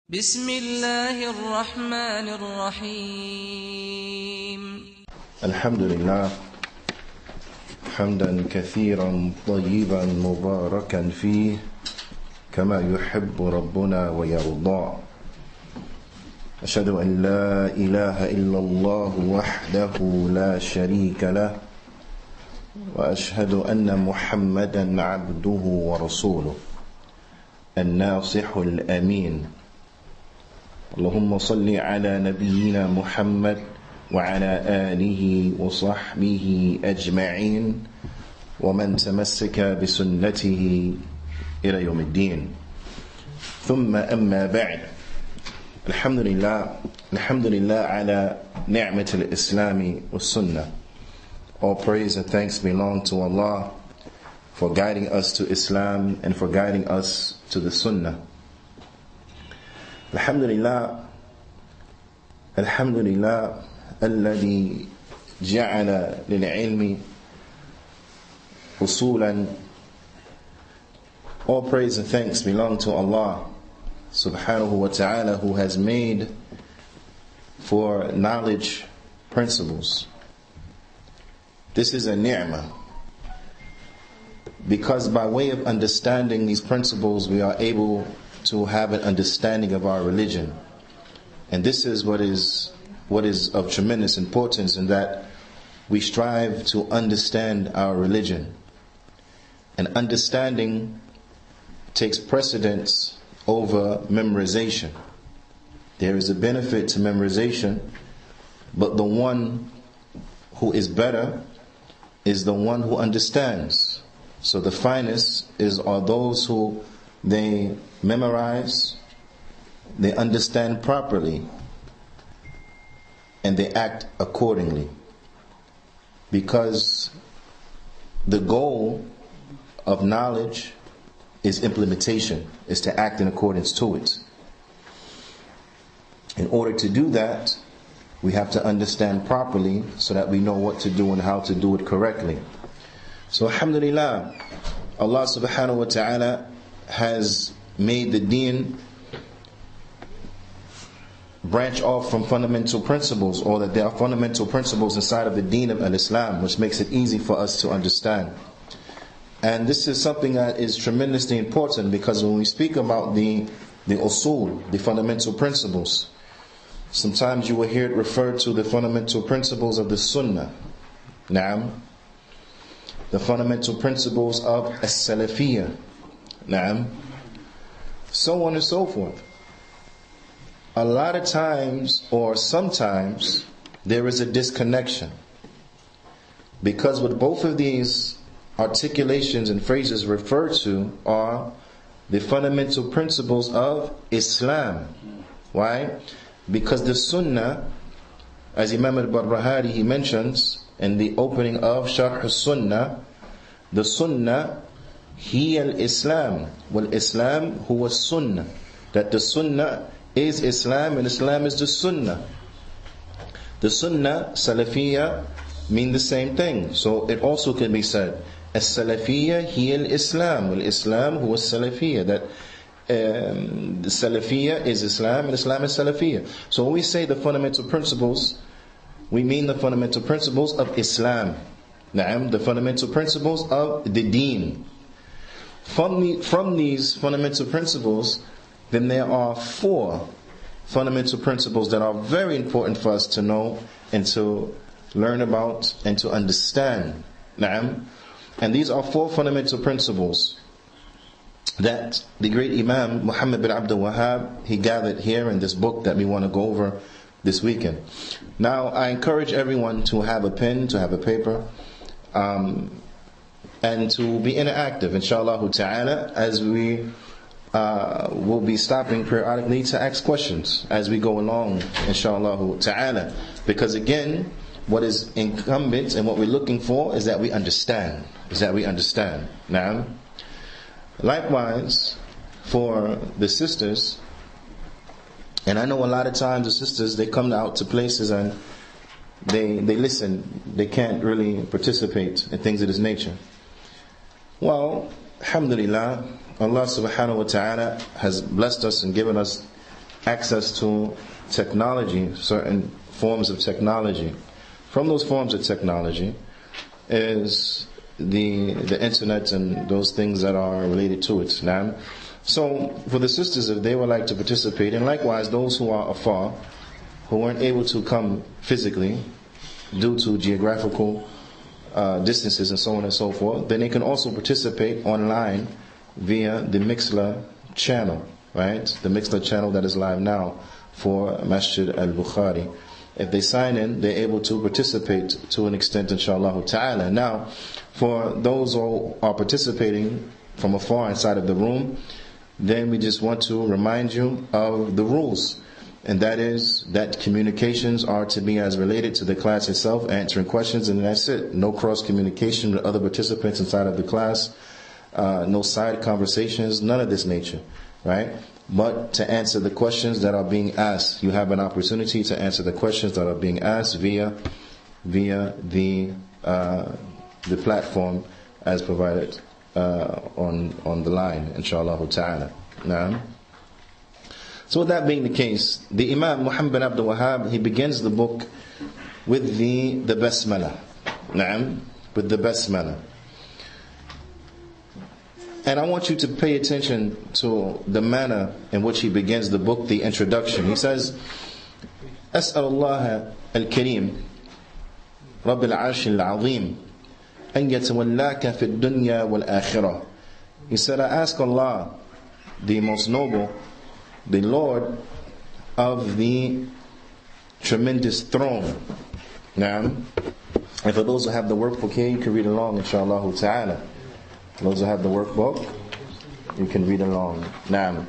بسم الله الرحمن الرحيم الحمد لله حمدا كثيرا طيبا مباركا فيه كما يحب ربنا ويرضى أشهد أن لا إله إلا الله وحده لا شريك له وأشهد أن محمدا عبده ورسوله الناصح الأمين اللهم صل على نبينا محمد وعلى آله وصحبه أجمعين ومن تمسك بسنته إلى يوم الدين ثم أما بعد الحمد لله على نعمة الإسلام والسنة. All praise and thanks belong to Allah for guiding us to Islam and for guiding us to the Sunnah. Alhamdulillah الذي جعل للعلم أصولا. All praise and thanks belong to Allah subhanahu wa ta'ala, who has made for knowledge principles. This is a ni'mah, because by way of understanding these principles we are able to have an understanding of our religion. And this is what is of tremendous importance, in that we strive to understand our religion. And understanding takes precedence over memorization. There is a benefit to memorization, but the one who is better is the one who understands. So the finest are those who they memorize, they understand properly, and they act accordingly. Because the goal of knowledge is implementation, is to act in accordance to it. In order to do that, we have to understand properly so that we know what to do and how to do it correctly. So alhamdulillah, Allah subhanahu wa ta'ala has made the deen branch off from fundamental principles, or that there are fundamental principles inside of the deen of al-Islam, which makes it easy for us to understand. And this is something that is tremendously important, because when we speak about the usul, the fundamental principles, sometimes you will hear it referred to the fundamental principles of the Sunnah. Naam. The fundamental principles of as-Salafiyya. Naam. So on and so forth. A lot of times, or sometimes, there is a disconnection, because what both of these articulations and phrases refer to are the fundamental principles of Islam. Why? Because the Sunnah, as Imam al-Barbahari he mentions in the opening of Sharh al-Sunnah, the Sunnah hiya al-Islam wal-Islam huwa Sunnah, that the Sunnah is Islam and Islam is the Sunnah. The Sunnah, Salafiyya, mean the same thing. So it also can be said, as-Salafiyya hiya al-Islam wal-Islam huwa Salafiyya, that the Salafiyya is Islam and Islam is Salafiyya. So when we say the fundamental principles, we mean the fundamental principles of Islam. Na'am, the fundamental principles of the deen. From these fundamental principles, then there are 4 fundamental principles that are very important for us to know and to learn about and to understand. Na'am. And these are 4 fundamental principles that the great Imam Muhammad bin Abdul Wahhab, he gathered here in this book that we want to go over this weekend. Now, I encourage everyone to have a pen, to have a paper, and to be interactive, inshallah ta'ala, as we will be stopping periodically to ask questions as we go along, inshallah ta'ala. Because again, what is incumbent and what we're looking for is that we understand. Now, likewise, for the sisters, and I know a lot of times the sisters, they come out to places and they listen, they can't really participate in things of this nature. Well, alhamdulillah, Allah subhanahu wa ta'ala has blessed us and given us access to technology, certain forms of technology. From those forms of technology is the internet and those things that are related to it. Now, so for the sisters, if they would like to participate, and likewise those who are afar, who weren't able to come physically due to geographical distances and so on and so forth, then they can also participate online via the Mixler channel, right? The Mixler channel that is live now for Masjid al-Bukhari. If they sign in, they're able to participate to an extent, inshallah ta'ala. Now, for those who are participating from afar inside of the room, then we just want to remind you of the rules. And that is that communications are to be as related to the class itself, answering questions, and that's it. No cross communication with other participants inside of the class, no side conversations, none of this nature, right? But to answer the questions that are being asked, you have an opportunity to answer the questions that are being asked via the platform as provided on the line, inshallah ta'ala. Now, so with that being the case, the Imam Muhammad bin Abdul Wahhab, he begins the book with the Basmalah. Naam, with the Basmalah. And I want you to pay attention to the manner in which he begins the book, the introduction. He says, أسأل الله الكريم رب العرش العظيم أن يتولاك في الدنيا والآخرة. He said, I ask Allah, the most noble, the Lord of the tremendous throne. Now, and for those who have the workbook here, you can read along, inshallah ta'ala. Those who have the workbook, you can read along. Now,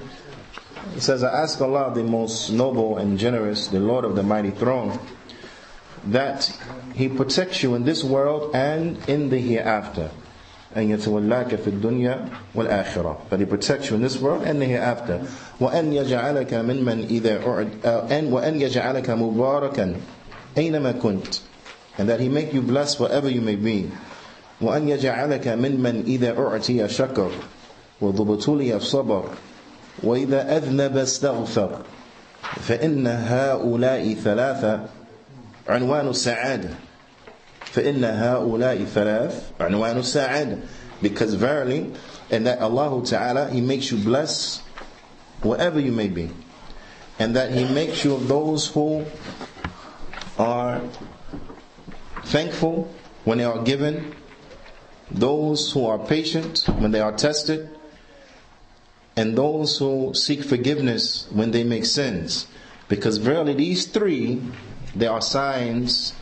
it says, I ask Allah, the most noble and generous, the Lord of the mighty throne, that He protects you in this world and in the hereafter. أن يتولاك في الدنيا والآخرة. That He protects you in this world and the hereafter. وأن يجعلك ممن إذا وأن يجعلك مباركا أينما كنت. And that He make you blessed wherever you may be. وأن يجعلك ممن إذا أعطي شكر وضبطلي الصبر وإذا أذنب استغفر فإن هؤلاء ثلاثة عنوان السعادة. فإن هؤلاء ثلاث عنوان السعادة. Because verily, and that Allah Ta'ala, He makes you blessed wherever you may be, and that He makes you of those who are thankful when they are given, those who are patient when they are tested, and those who seek forgiveness when they make sins. Because verily these three, they are signs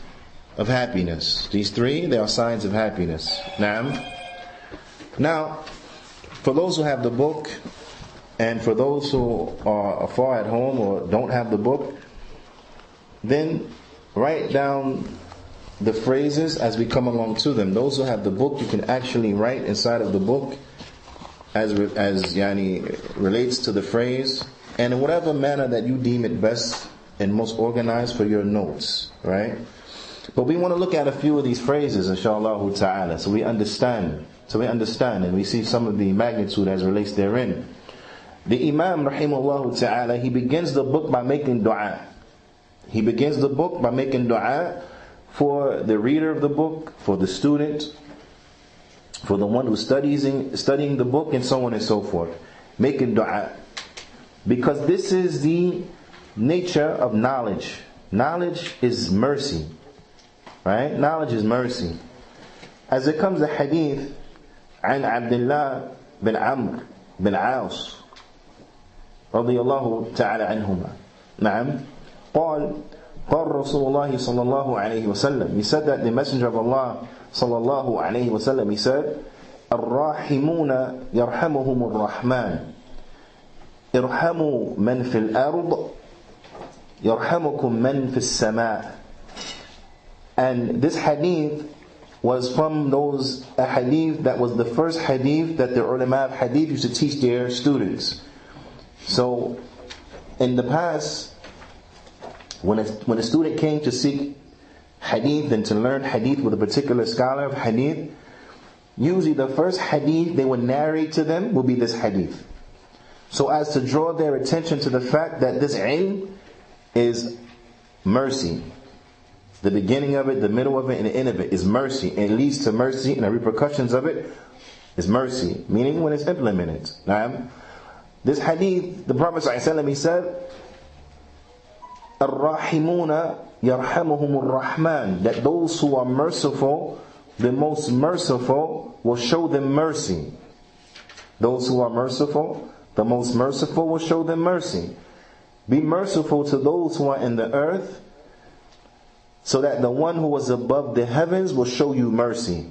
of happiness. These three, they are signs of happiness. Now, for those who have the book, and for those who are far at home or don't have the book, then write down the phrases as we come along to them. Those who have the book, you can actually write inside of the book as relates to the phrase, and in whatever manner that you deem it best and most organized for your notes, right? But we want to look at a few of these phrases, inshallah ta'ala, so we understand, and we see some of the magnitude as relates therein. The Imam, rahimahullah ta'ala, he begins the book by making dua. He begins the book by making dua for the reader of the book, for the student, for the one who's studying the book, and so on and so forth. Making dua. Because this is the nature of knowledge. Knowledge is mercy. Right? Knowledge is mercy. As it comes a hadith, عن عبد الله بن عمرو بن عاص رضي الله تعالى عنهما. نعم. قال رسول الله صلى الله عليه وسلم. He said that the Messenger of Allah صلى الله عليه وسلم, he said, الراحمون يرحمهم الرحمن ارحموا من في الأرض يرحمكم من في السماء. And this hadith was from those hadith that was the first hadith that the ulama of hadith used to teach their students. So in the past, when a student came to seek hadith and to learn hadith with a particular scholar of hadith, usually the first hadith they would narrate to them will be this hadith. so as to draw their attention to the fact that this ilm is mercy. The beginning of it, the middle of it, and the end of it is mercy. And it leads to mercy, and the repercussions of it is mercy. Meaning when it's implemented. Now, this hadith, the Prophet ﷺ, he said, Ar-Rahimuna yarhamuhumur Rahman, that those who are merciful, the most merciful will show them mercy. Those who are merciful, the most merciful will show them mercy. Be merciful to those who are in the earth, so that the one who was above the heavens will show you mercy.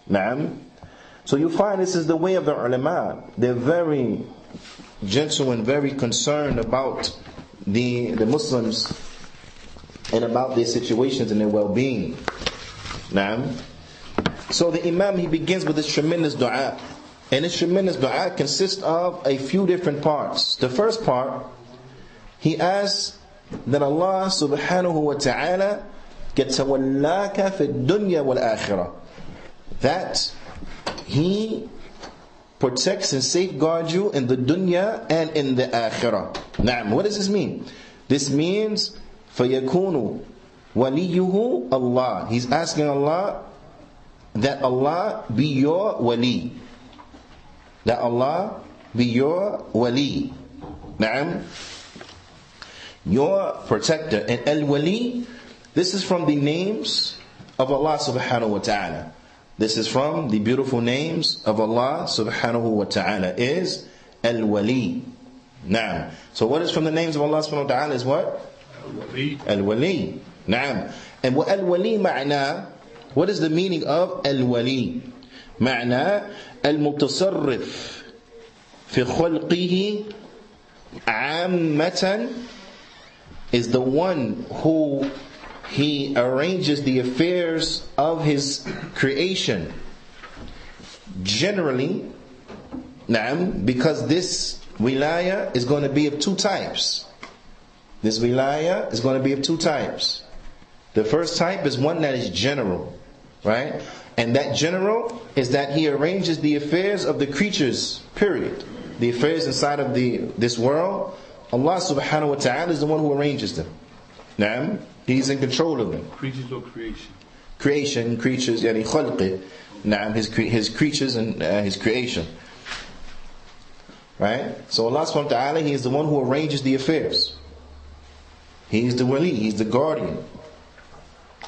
Naam. So you find this is the way of the ulama. They're very gentle and very concerned about the Muslims and about their situations and their well-being. Naam. So the Imam, he begins with this tremendous dua. And this tremendous dua consists of a few different parts. The first part, he asks that Allah subhanahu wa ta'ala يَتَوَلَّاكَ فِي الدُّنْيَا وَالْآخِرَةِ, that He protects and safeguards you in the dunya and in the akhirah. Naam. What does this mean? This means فَيَكُونُ وَلِيُّهُ Allah. He's asking Allah that Allah be your wali. That Allah be your wali. Naam. Your protector. And al-wali, this is from the names of Allah subhanahu wa ta'ala. This is from the beautiful names of Allah subhanahu wa ta'ala, is al-wali. Naam. So what is from the names of Allah subhanahu wa ta'ala is what? Al-wali. Al-wali. Naam. And what al-wali ma'na, what is the meaning of al-wali? Ma'na al-mutasarrif fi khalqihi ammatan, is the one who he arranges the affairs of his creation generally. Naam, because this wilaya is going to be of two types. This wilaya is going to be of two types. The first type is one that is general, right? And that general is that he arranges the affairs of the creatures, period. The affairs inside of this world, Allah subhanahu wa ta'ala is the one who arranges them. Naam. He's in control of them. Creatures or creation? Creation, creatures, yani khalqi. Naam, his creatures and his creation. Right? So Allah subhanahu wa ta'ala, He is the one who arranges the affairs. He is the wali, He's the guardian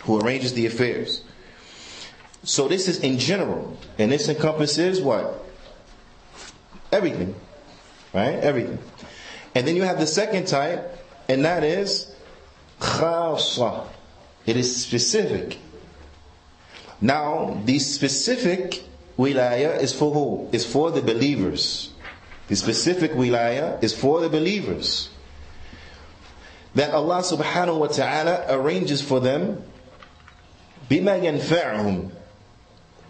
who arranges the affairs. So this is in general. And this encompasses what? Everything. Right? Everything. And then you have the second type, and that is khasa. It is specific. Now, the specific wilaya is for who? Is for the believers. The specific wilaya is for the believers. That Allah subhanahu wa ta'ala arranges for them bima yanfa'uhum,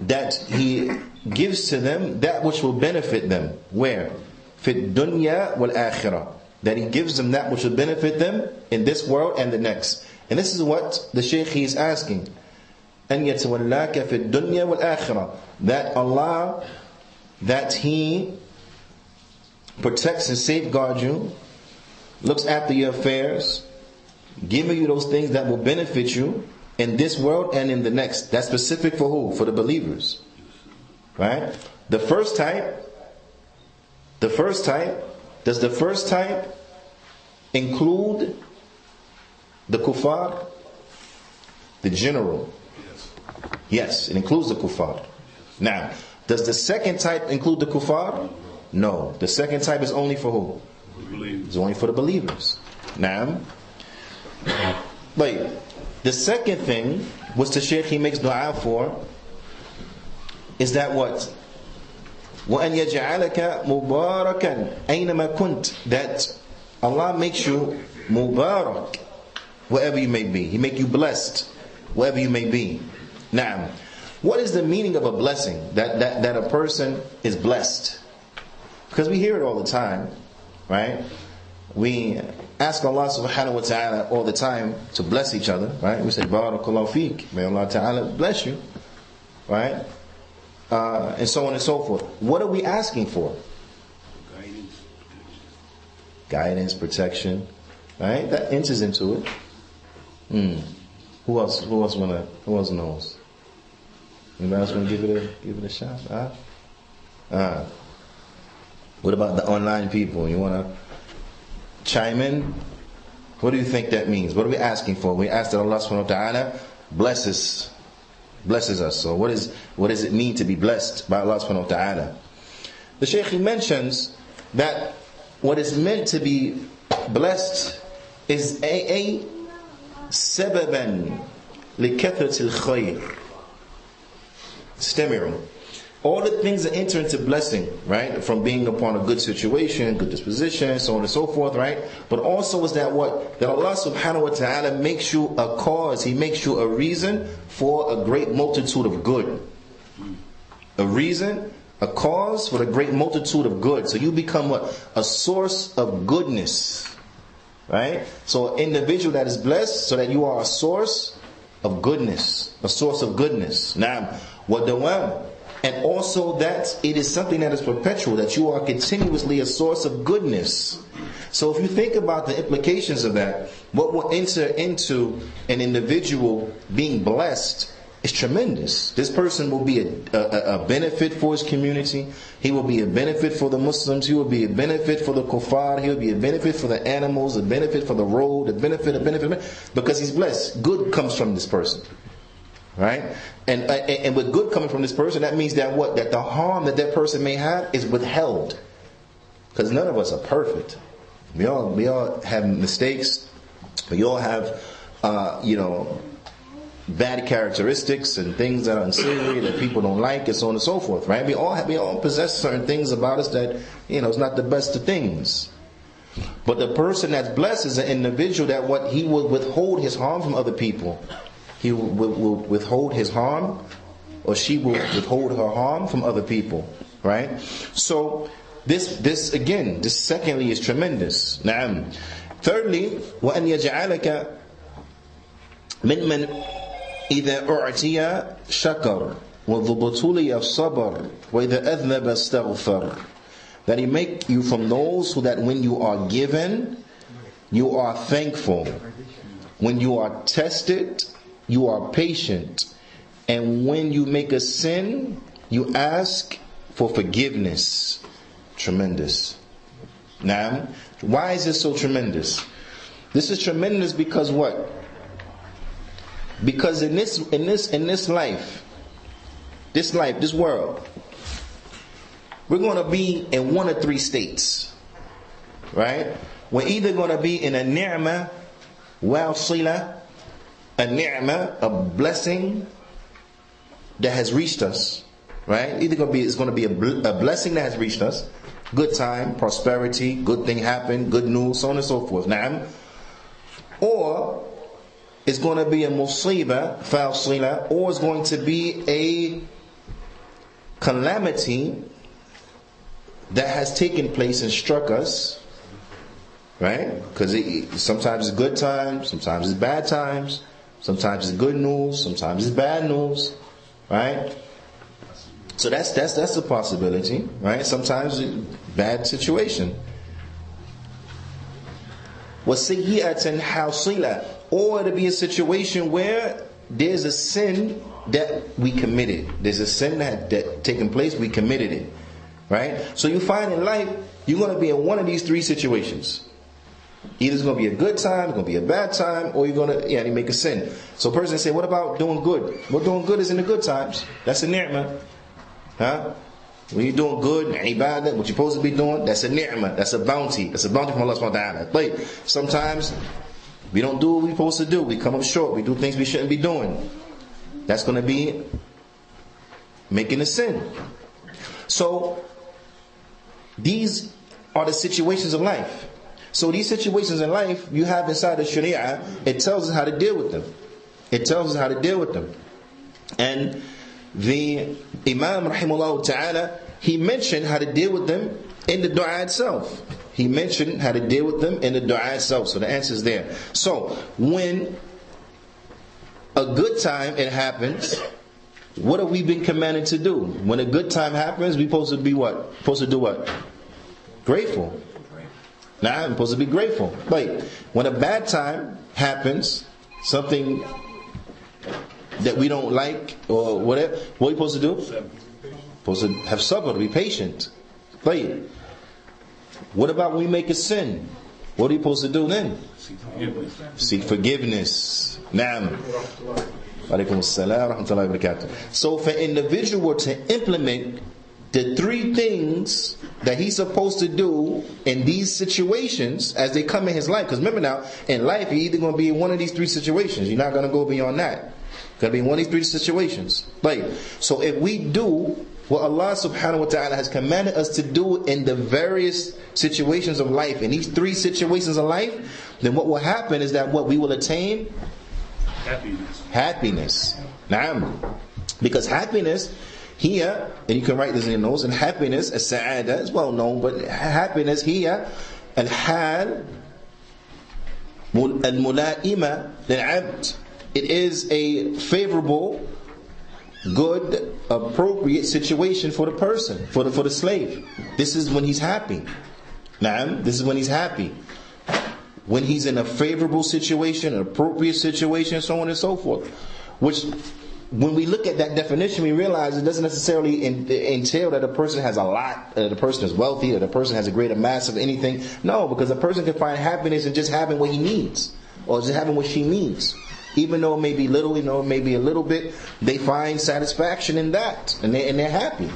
that He gives to them that which will benefit them. Where? Fi dunya wal akhirah. That He gives them that which will benefit them in this world and the next. And this is what the Shaykh is asking. أَنْ يَتَوَلَّاكَ فِي الدُّنْيَا وَالْآخِرَةِ, that Allah, that He protects and safeguards you, looks after your affairs, giving you those things that will benefit you in this world and in the next. That's specific for who? For the believers. Right? The first type, does the first type include the kuffar? The general. Yes, it includes the kuffar. Now, does the second type include the kuffar? No. The second type is only for who? It's only for the believers. Now, wait. The second thing, which the Shaykh he makes dua for, is that what? وَأَنْ يَجْعَلَكَ مُبَارَكًا أَيْنَمَا كُنْتَ, that Allah makes you mubarak wherever you may be. He make you blessed wherever you may be. Now, what is the meaning of a blessing? That a person is blessed. Because we hear it all the time, right? We ask Allah subhanahu wa ta'ala all the time to bless each other, right? We say, Barakallahu feek, may Allah ta'ala bless you, right? And so on and so forth. What are we asking for? Guidance, guidance, protection, right? That enters into it. Who else knows? Anybody else want to give it a shot? What about the online people? You want to chime in? What do you think that means? What are we asking for? We ask that Allah subhanahu wa ta'ala blesses us. So what does it mean to be blessed by Allah subhanahu wa ta'ala? The Shaykh, he mentions that what is meant to be blessed is a sababan likathrati al-khayr. Istami'u. All the things that enter into blessing, right? From being upon a good situation, good disposition, so on and so forth, right? But also is that what? That Allah subhanahu wa ta'ala makes you a cause, He makes you a reason for a great multitude of good. A reason, a cause for a great multitude of good. So you become what? A source of goodness. Right? So an individual that is blessed, so that you are a source of goodness. A source of goodness. Now, وَدَوَامٌ. And also that it is something that is perpetual, that you are continuously a source of goodness. So if you think about the implications of that, what will enter into an individual being blessed is tremendous. This person will be a benefit for his community. He will be a benefit for the Muslims. He will be a benefit for the kuffar. He will be a benefit for the animals, a benefit for the road, a benefit, because he's blessed. Good comes from this person. Right? And with good coming from this person, that means that what? That the harm that person may have is withheld. Because none of us are perfect. We all have mistakes. We all have, bad characteristics and things that are unsavory that people don't like, and so on and so forth. Right? We all possess certain things about us that is not the best of things. But the person that's blessed is an individual that what he will withhold his harm from other people. He will withhold his harm, or she will withhold her harm from other people. Right? So this secondly is tremendous. Na'am. Thirdly, وَأَنْ يَجْعَلَكَ مِنْ إِذَا أُعْتِيَ شَكَرْ وَذُبُتُولِيَ الصَّبْرِ وَإِذَا أَذْنَبَ اسْتَغْفَرْ. That He make you from those who that when you are given, you are thankful. When you are tested, you are patient. And when you make a sin, you ask for forgiveness. Tremendous. Now, why is this so tremendous? This is tremendous because what? Because in this life, this world, we're going to be in one of three states. Right? We're either going to be in a ni'mah wasila, a ni'mah, a blessing that has reached us. Right? It's going to be a blessing that has reached us. Good time, prosperity, good thing happened, good news, so on and so forth. Na'am. Or it's going to be a musibah, fasila, or it's going to be a calamity that has taken place and struck us. Right? Because sometimes it's good times, sometimes it's bad times, sometimes it's good news, sometimes it's bad news. Right? So that's a possibility. Right? Sometimes it's a bad situation. وَسَيِّئَةً حَاصِلَةً. Or it'll be a situation where there's a sin that we committed. There's a sin that taken place, we committed it. Right? So you find in life, you're going to be in one of these three situations. Either it's going to be a good time, it's going to be a bad time, or you're going to make a sin. So a person say, what about doing good? Well, doing good is in the good times. That's a ni'mah. Huh? When you're doing good, ibadah, what you're supposed to be doing, that's a ni'mah. That's a bounty. That's a bounty from Allah subhanahu wa ta'ala. But sometimes we don't do what we're supposed to do. We come up short. We do things we shouldn't be doing. That's going to be making a sin. So these are the situations of life. So these situations in life you have inside the Sharia, it tells us how to deal with them. It tells us how to deal with them. And the Imam rahimahullah ta'ala, he mentioned how to deal with them in the dua itself. He mentioned how to deal with them in the dua itself. So the answer is there. So when a good time it happens, what have we been commanded to do? When a good time happens, we're supposed to be what? Supposed to do what? Grateful. Nah, I'm supposed to be grateful. Like, when a bad time happens, something that we don't like or whatever, what are you supposed to do? Supposed to have sabr, be patient. Like, what about when we make a sin? What are you supposed to do then? Seek forgiveness. Naam. Alaikum assalam wa rahmatullahi wa barakatuh. So for an individual to implement the three things that he's supposed to do in these situations as they come in his life, because remember now, in life you're either going to be in one of these three situations. You're not going to go beyond that. You're going to be in one of these three situations. Like, so if we do what Allah subhanahu wa ta'ala has commanded us to do in the various situations of life, in these three situations of life, then what will happen is that what we will attain? Happiness. Naam. Because happiness here, and you can write this in your notes, and happiness, as-sa'ada, is well known, but happiness here, al-hal al-mula'ima lil-'abd. It is a favorable, good, appropriate situation for the person, for the slave. This is when he's happy. Naam, this is when he's happy. When he's in a favorable situation, an appropriate situation, so on and so forth. Which, when we look at that definition, we realize it doesn't necessarily entail that a person has a lot, that a person is wealthy, that a person has a greater mass of anything. No, because a person can find happiness in just having what he needs, or just having what she needs. Even though it may be little, it may be a little bit, they find satisfaction in that, and they're happy.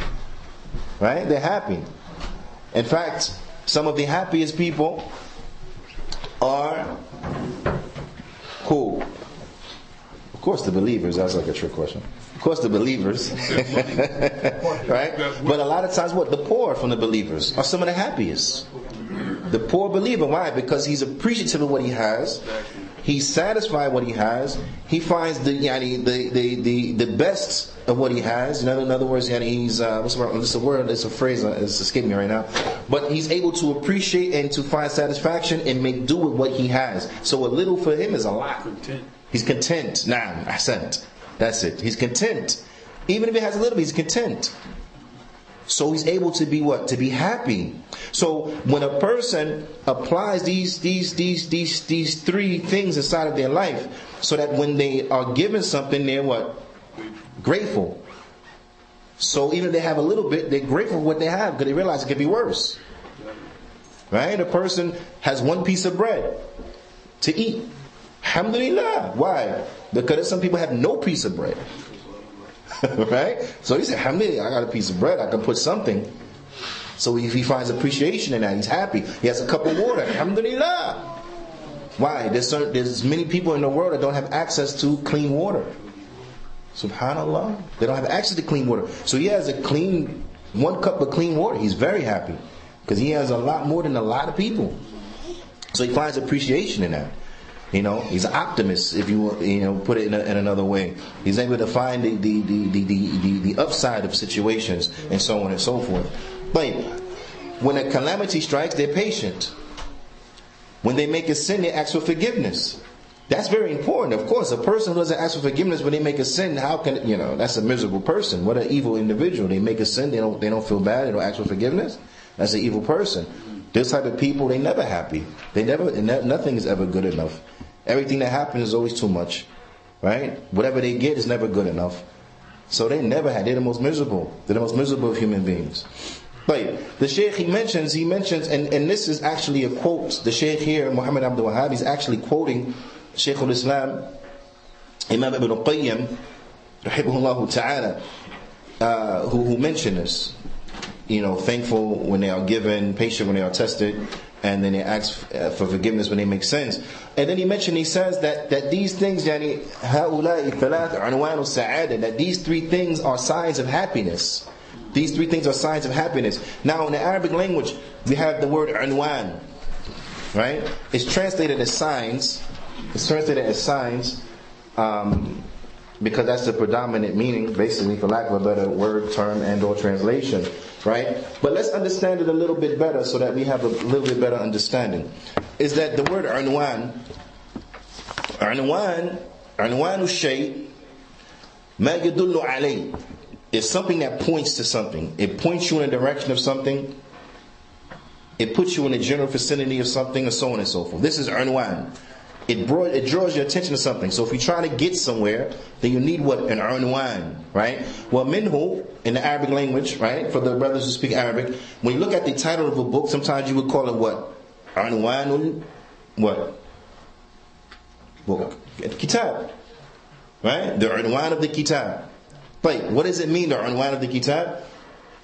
Right? They're happy. In fact, some of the happiest people are who? Of course the believers. That's like a trick question. Of course the believers. Right? But a lot of times what? The poor from the believers are some of the happiest. The poor believer. Why? Because he's appreciative of what he has. He's satisfied what he has. He finds the best of what he has. In other words, he's what's the word? It's a word. It's a phrase. It's escaping me right now. But he's able to appreciate and to find satisfaction and make do with what he has. So a little for him is a lot. He's content. Nah, ahsant. That's it. He's content. Even if he has a little, he's content. So he's able to be what? To be happy. So when a person applies these three things inside of their life, so that when they are given something, they're what? Grateful. So even if they have a little bit, they're grateful for what they have because they realize it could be worse. Right? A person has one piece of bread to eat. Alhamdulillah. Why? Because some people have no piece of bread. Right? So he said, alhamdulillah, I got a piece of bread, I can put something. So if he finds appreciation in that, he's happy. He has a cup of water, alhamdulillah. Why? There's many people in the world that don't have access to clean water. Subhanallah. They don't have access to clean water. So he has one cup of clean water. He's very happy. Because he has a lot more than a lot of people. So he finds appreciation in that. He's an optimist, if you put it in another way. He's able to find the upside of situations and so on and so forth. But when a calamity strikes, they're patient. When they make a sin, they ask for forgiveness. That's very important. Of course, a person who doesn't ask for forgiveness when they make a sin, how can that's a miserable person. What an evil individual. They make a sin, they don't feel bad, they don't ask for forgiveness. That's an evil person. This type of people, they never happy. Nothing is ever good enough. Everything that happens is always too much. Right? Whatever they get is never good enough. So they're the most miserable. They're the most miserable of human beings. But the Shaykh, he mentions, and this is actually a quote. The Shaykh here, Muhammad Abdul Wahhab, he's actually quoting Shaykh al-Islam, Imam Ibn al-Qayyim, rahimahullah ta'ala, who mentioned this. Thankful when they are given, patient when they are tested, and then they ask for forgiveness when they make sins. And then he says that these things, that these three things are signs of happiness. These three things are signs of happiness. Now in the Arabic language, we have the word unwan, right? It's translated as signs. Because that's the predominant meaning, basically, for lack of a better word, term, and or translation. Right? But let's understand it a little bit better so that we have a little bit better understanding. Is that the word unwan shay ma yadullu alayh, is something that points to something. It points you in the direction of something. It puts you in the general vicinity of something, and so on and so forth. This is unwan. It draws your attention to something. So if you're trying to get somewhere, then you need what? An unwan, right? Well, minhu, in the Arabic language, right? For the brothers who speak Arabic, when you look at the title of a book, sometimes you would call it what? Unwanul, what? Book. Kitab. Right? The unwan of the kitab. But what does it mean, the unwan of the kitab?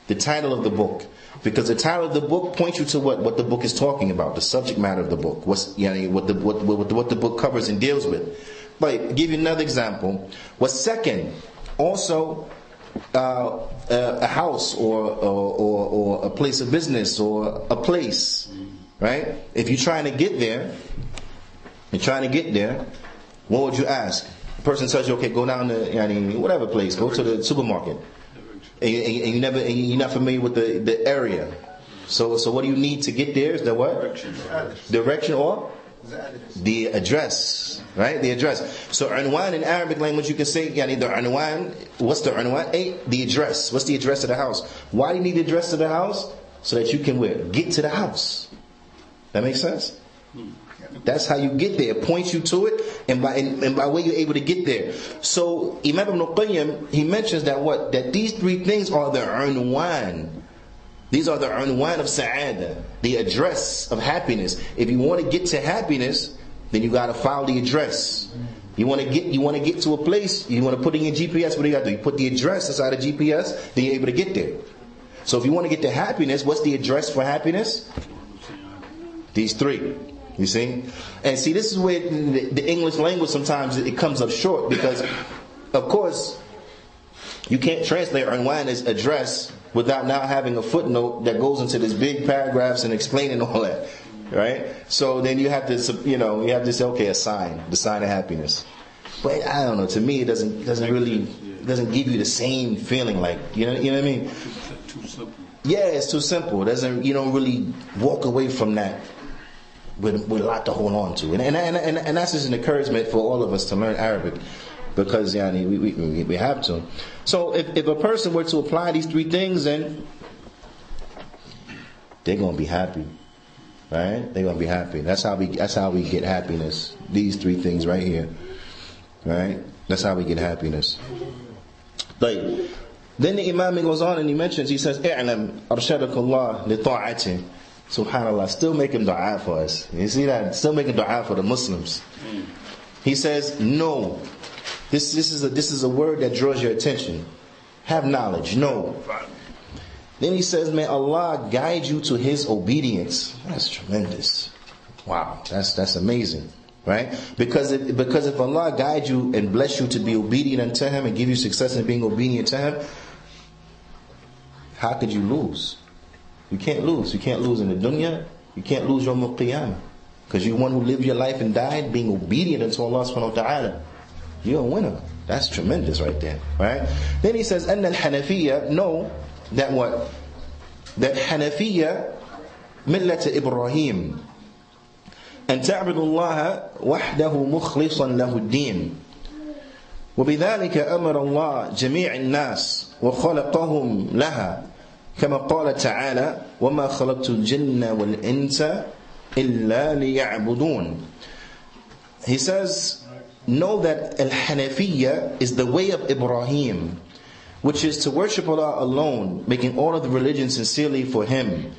The title of the book. Because the title of the book points you to what the book is talking about, the subject matter of the book, what the book covers and deals with. But I'll give you another example. What's second? Also, a house or a place of business or a place, right? If you're trying to get there, what would you ask? The person tells you, okay, go down to whatever place, go to the supermarket. And you're not familiar with the area. So what do you need to get there? Is the what? Direction or? The address. Right? The address. So unwan in Arabic language, you can say, the unwan, what's the unwan? The address. What's the address of the house? Why do you need the address of the house? So that you can get to the house. That makes sense? That's how you get there. It points you to it, and by way you're able to get there. So Imam Ibn Qayyim, he mentions that these three things are the unwan. These are the unwan of sa'ada, the address of happiness. If you want to get to happiness, then you got to follow the address. You want to get to a place, you want to put in your GPS, what do you got to do? You put the address inside of GPS, then you're able to get there. So if you want to get to happiness, what's the address for happiness? These three. You see? And see, this is where the English language sometimes it comes up short, because of course you can't translate unwan as address without now having a footnote that goes into this big paragraphs and explaining all that, right? So then you have to say, okay, the sign of happiness. But I don't know, to me it doesn't give you the same feeling, like you know what I mean? Too simple. Yeah, it's too simple. You don't really walk away from that with a lot to hold on to, and that's just an encouragement for all of us to learn Arabic, because we have to. So if a person were to apply these three things, then they're gonna be happy, right? They're gonna be happy. That's how we get happiness. These three things right here, right? That's how we get happiness. Then the Imam goes on and he says, "I'lam arshadakallah li ta'ati." SubhanAllah, still making dua for us. You see that? Still making dua for the Muslims. He says, no. This is a word that draws your attention. Have knowledge. No. Then he says, may Allah guide you to His obedience. That's tremendous. Wow, that's amazing. Right? Because if Allah guides you and bless you to be obedient unto Him and give you success in being obedient to Him, how could you lose? You can't lose. You can't lose in the dunya. You can't lose Yawm al-Qiyamah. Because you're one who lived your life and died being obedient unto Allah subhanahu wa ta'ala. You're a winner. That's tremendous right there. Right? Then he says, أَنَّ الْحَنَفِيَّةِ know that what? That Hanafiya مِلَّةَ إِبْرَاهِيم أَن تَعْبُدُ اللَّهَ وَحْدَهُ مُخْلِصًا لَهُ الدِّينَ وبذلك أمر الله جميع الناس وخلقهم لها كما قال تعالى وما خلقت الجن والإنس إلا ليعبدون. He says, know that Al-Hanafiyya is the way of Ibrahim, which is to worship Allah alone, making all of the religion sincerely for Him.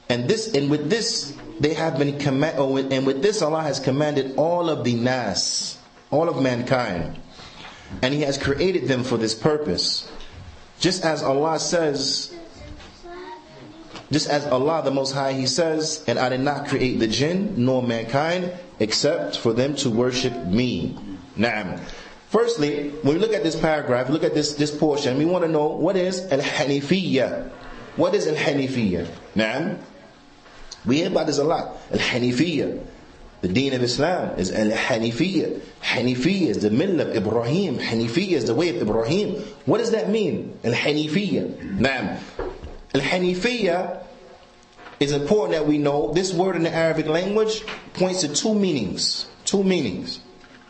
And with this they have been and with this Allah has commanded all of the nas, all of mankind, and He has created them for this purpose. Just as Allah the Most High, He says, and I did not create the jinn nor mankind except for them to worship me. Na'am. Firstly, when we look at this paragraph, look at this portion, we want to know, what is Al-Hanifiyya? What is Al-Hanifiyya? Na'am. We hear about this a lot. Al-Hanifiyya. The deen of Islam is Al-Hanifiyya. Hanifiyya is the millah of Ibrahim. Hanifiyya is the way of Ibrahim. What does that mean? Al-Hanifiyya. Na'am. Al-Hanifiyya is important that we know. This word in the Arabic language points to two meanings. Two meanings.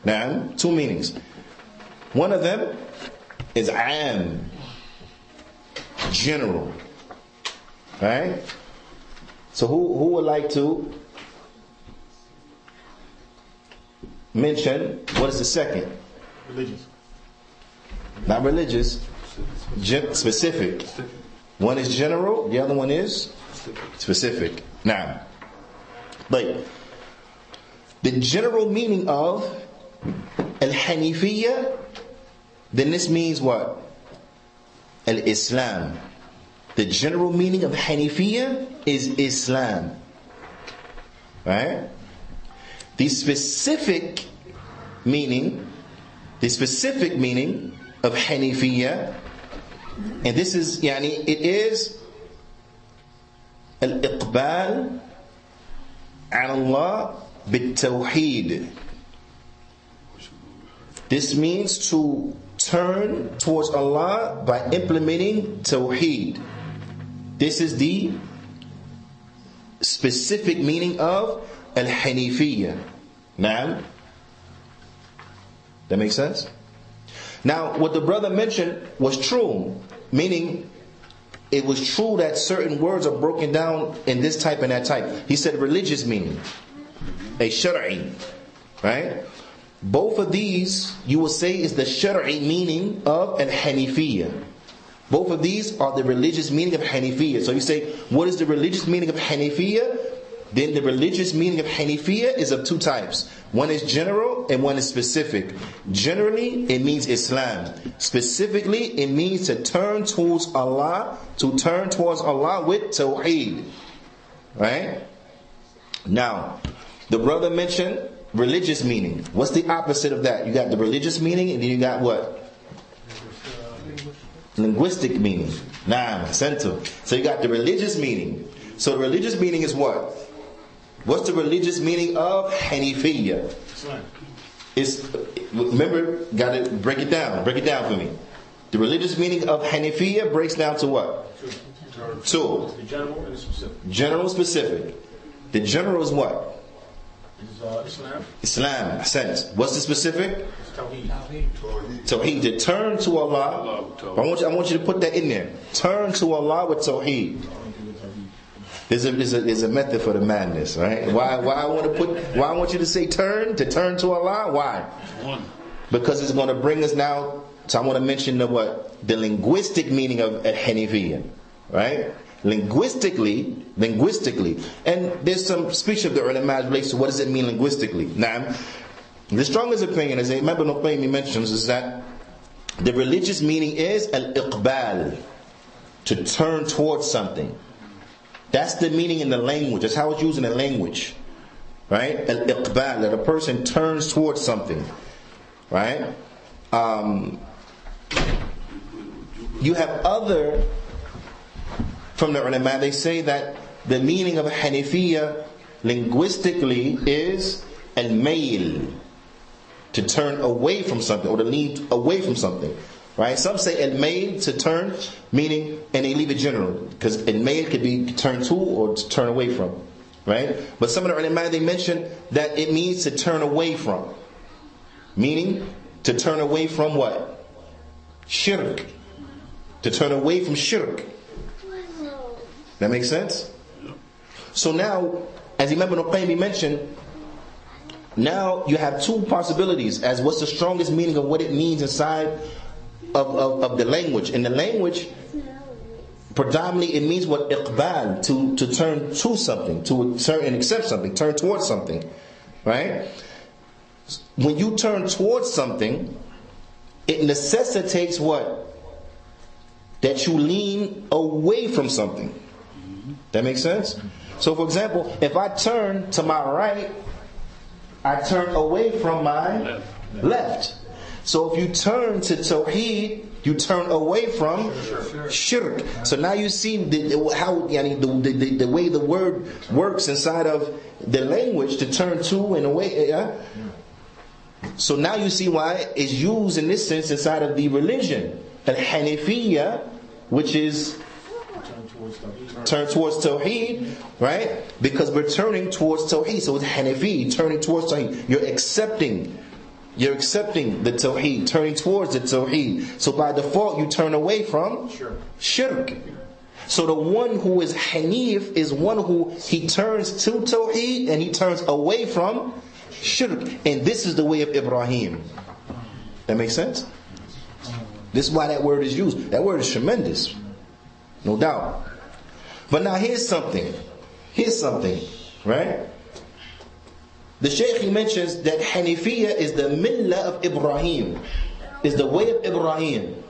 Na'am. Two meanings. One of them is am, general. Right? So who would like to mention what is the second? Religious. Not religious. Specific. One is general, the other one is specific. Now, but the general meaning of al-Hanifiyya, then this means what? Al-Islam. The general meaning of Hanifiyya is Islam. Right? The specific meaning of Hanifiyya, and this is, it is al-iqbal ala Allah bit-tawheed. This means to turn towards Allah by implementing tawheed. This is the specific meaning of al-Hanifiyya. Now, that makes sense? Now, what the brother mentioned was true, meaning it was true that certain words are broken down in this type and that type. He said religious meaning, a shar'i, right? Both of these, you will say, is the shar'i meaning of al-Hanifiyya. Both of these are the religious meaning of Hanifiyya. So you say, what is the religious meaning of Hanifiyya? Then the religious meaning of Hanifiyya is of two types. One is general and one is specific. Generally, it means Islam. Specifically, it means to turn towards Allah, with tawheed. Right? Now, the brother mentioned religious meaning. What's the opposite of that? You got the religious meaning and then you got what? Linguistic meaning. So you got the religious meaning. So the religious meaning is what? What's the religious meaning of Hanifiyya? Remember, got to break it down. Break it down for me. The religious meaning of Hanifiyya breaks down to what? Two. The general and the specific. General, specific. The general is what? Islam. Islam. Sense. What's the specific? Tawheed. To turn to Allah. I want you to put that in there. Turn to Allah with tawheed. There's a method for the madness, right? Why I want you to say turn to Allah? Why? Because it's going to bring us now. So I want to mention the linguistic meaning of Hanifiyya, right? Linguistically, and there's some speech of the ulama relates to what does it mean linguistically. Now, the strongest opinion, as Imam Ibn Qayyim mentions, is that the religious meaning is al-iqbal, to turn towards something. That's the meaning in the language. That's how it's used in the language, right? Al-iqbal, that a person turns towards something, right? You have other from the ulama, they say that the meaning of Hanifiyya linguistically is al-mail, to turn away from something or to lean away from something, right? Some say al-mail, to turn, meaning, and they leave it general because al-mail could be turned to or to turn away from, right? But some of the ulama, they mention that it means to turn away from, meaning to turn away from what? Shirk, to turn away from shirk. That makes sense? So now, as Imam Ibn Qayyim mentioned, now you have two possibilities as what's the strongest meaning of what it means inside of the language. In the language, predominantly it means what? Iqbal, to turn to something, to turn and accept something, turn towards something. Right? When you turn towards something, it necessitates what? That you lean away from something. That makes sense? So for example, if I turn to my right, I turn away from my left. So if you turn to tawheed, you turn away from shirk. So now you see the way the word works inside of the language, to turn to and away. Yeah? So now you see why it's used in this sense inside of the religion. Al-Hanifiyya, which is turn towards tawheed, right? Because we're turning towards tawheed. So it's Hanafi, turning towards tawheed. You're accepting the tawheed, turning towards the tawheed. So by default, you turn away from shirk. So the one who is Hanif is one who he turns to Tawheed and he turns away from Shirk. And this is the way of Ibrahim. That makes sense? This is why that word is used. That word is tremendous. No doubt. But now here's something. Right? The Shaykh, he mentions that Hanifiyya is the millah of Ibrahim. Is the way of Ibrahim.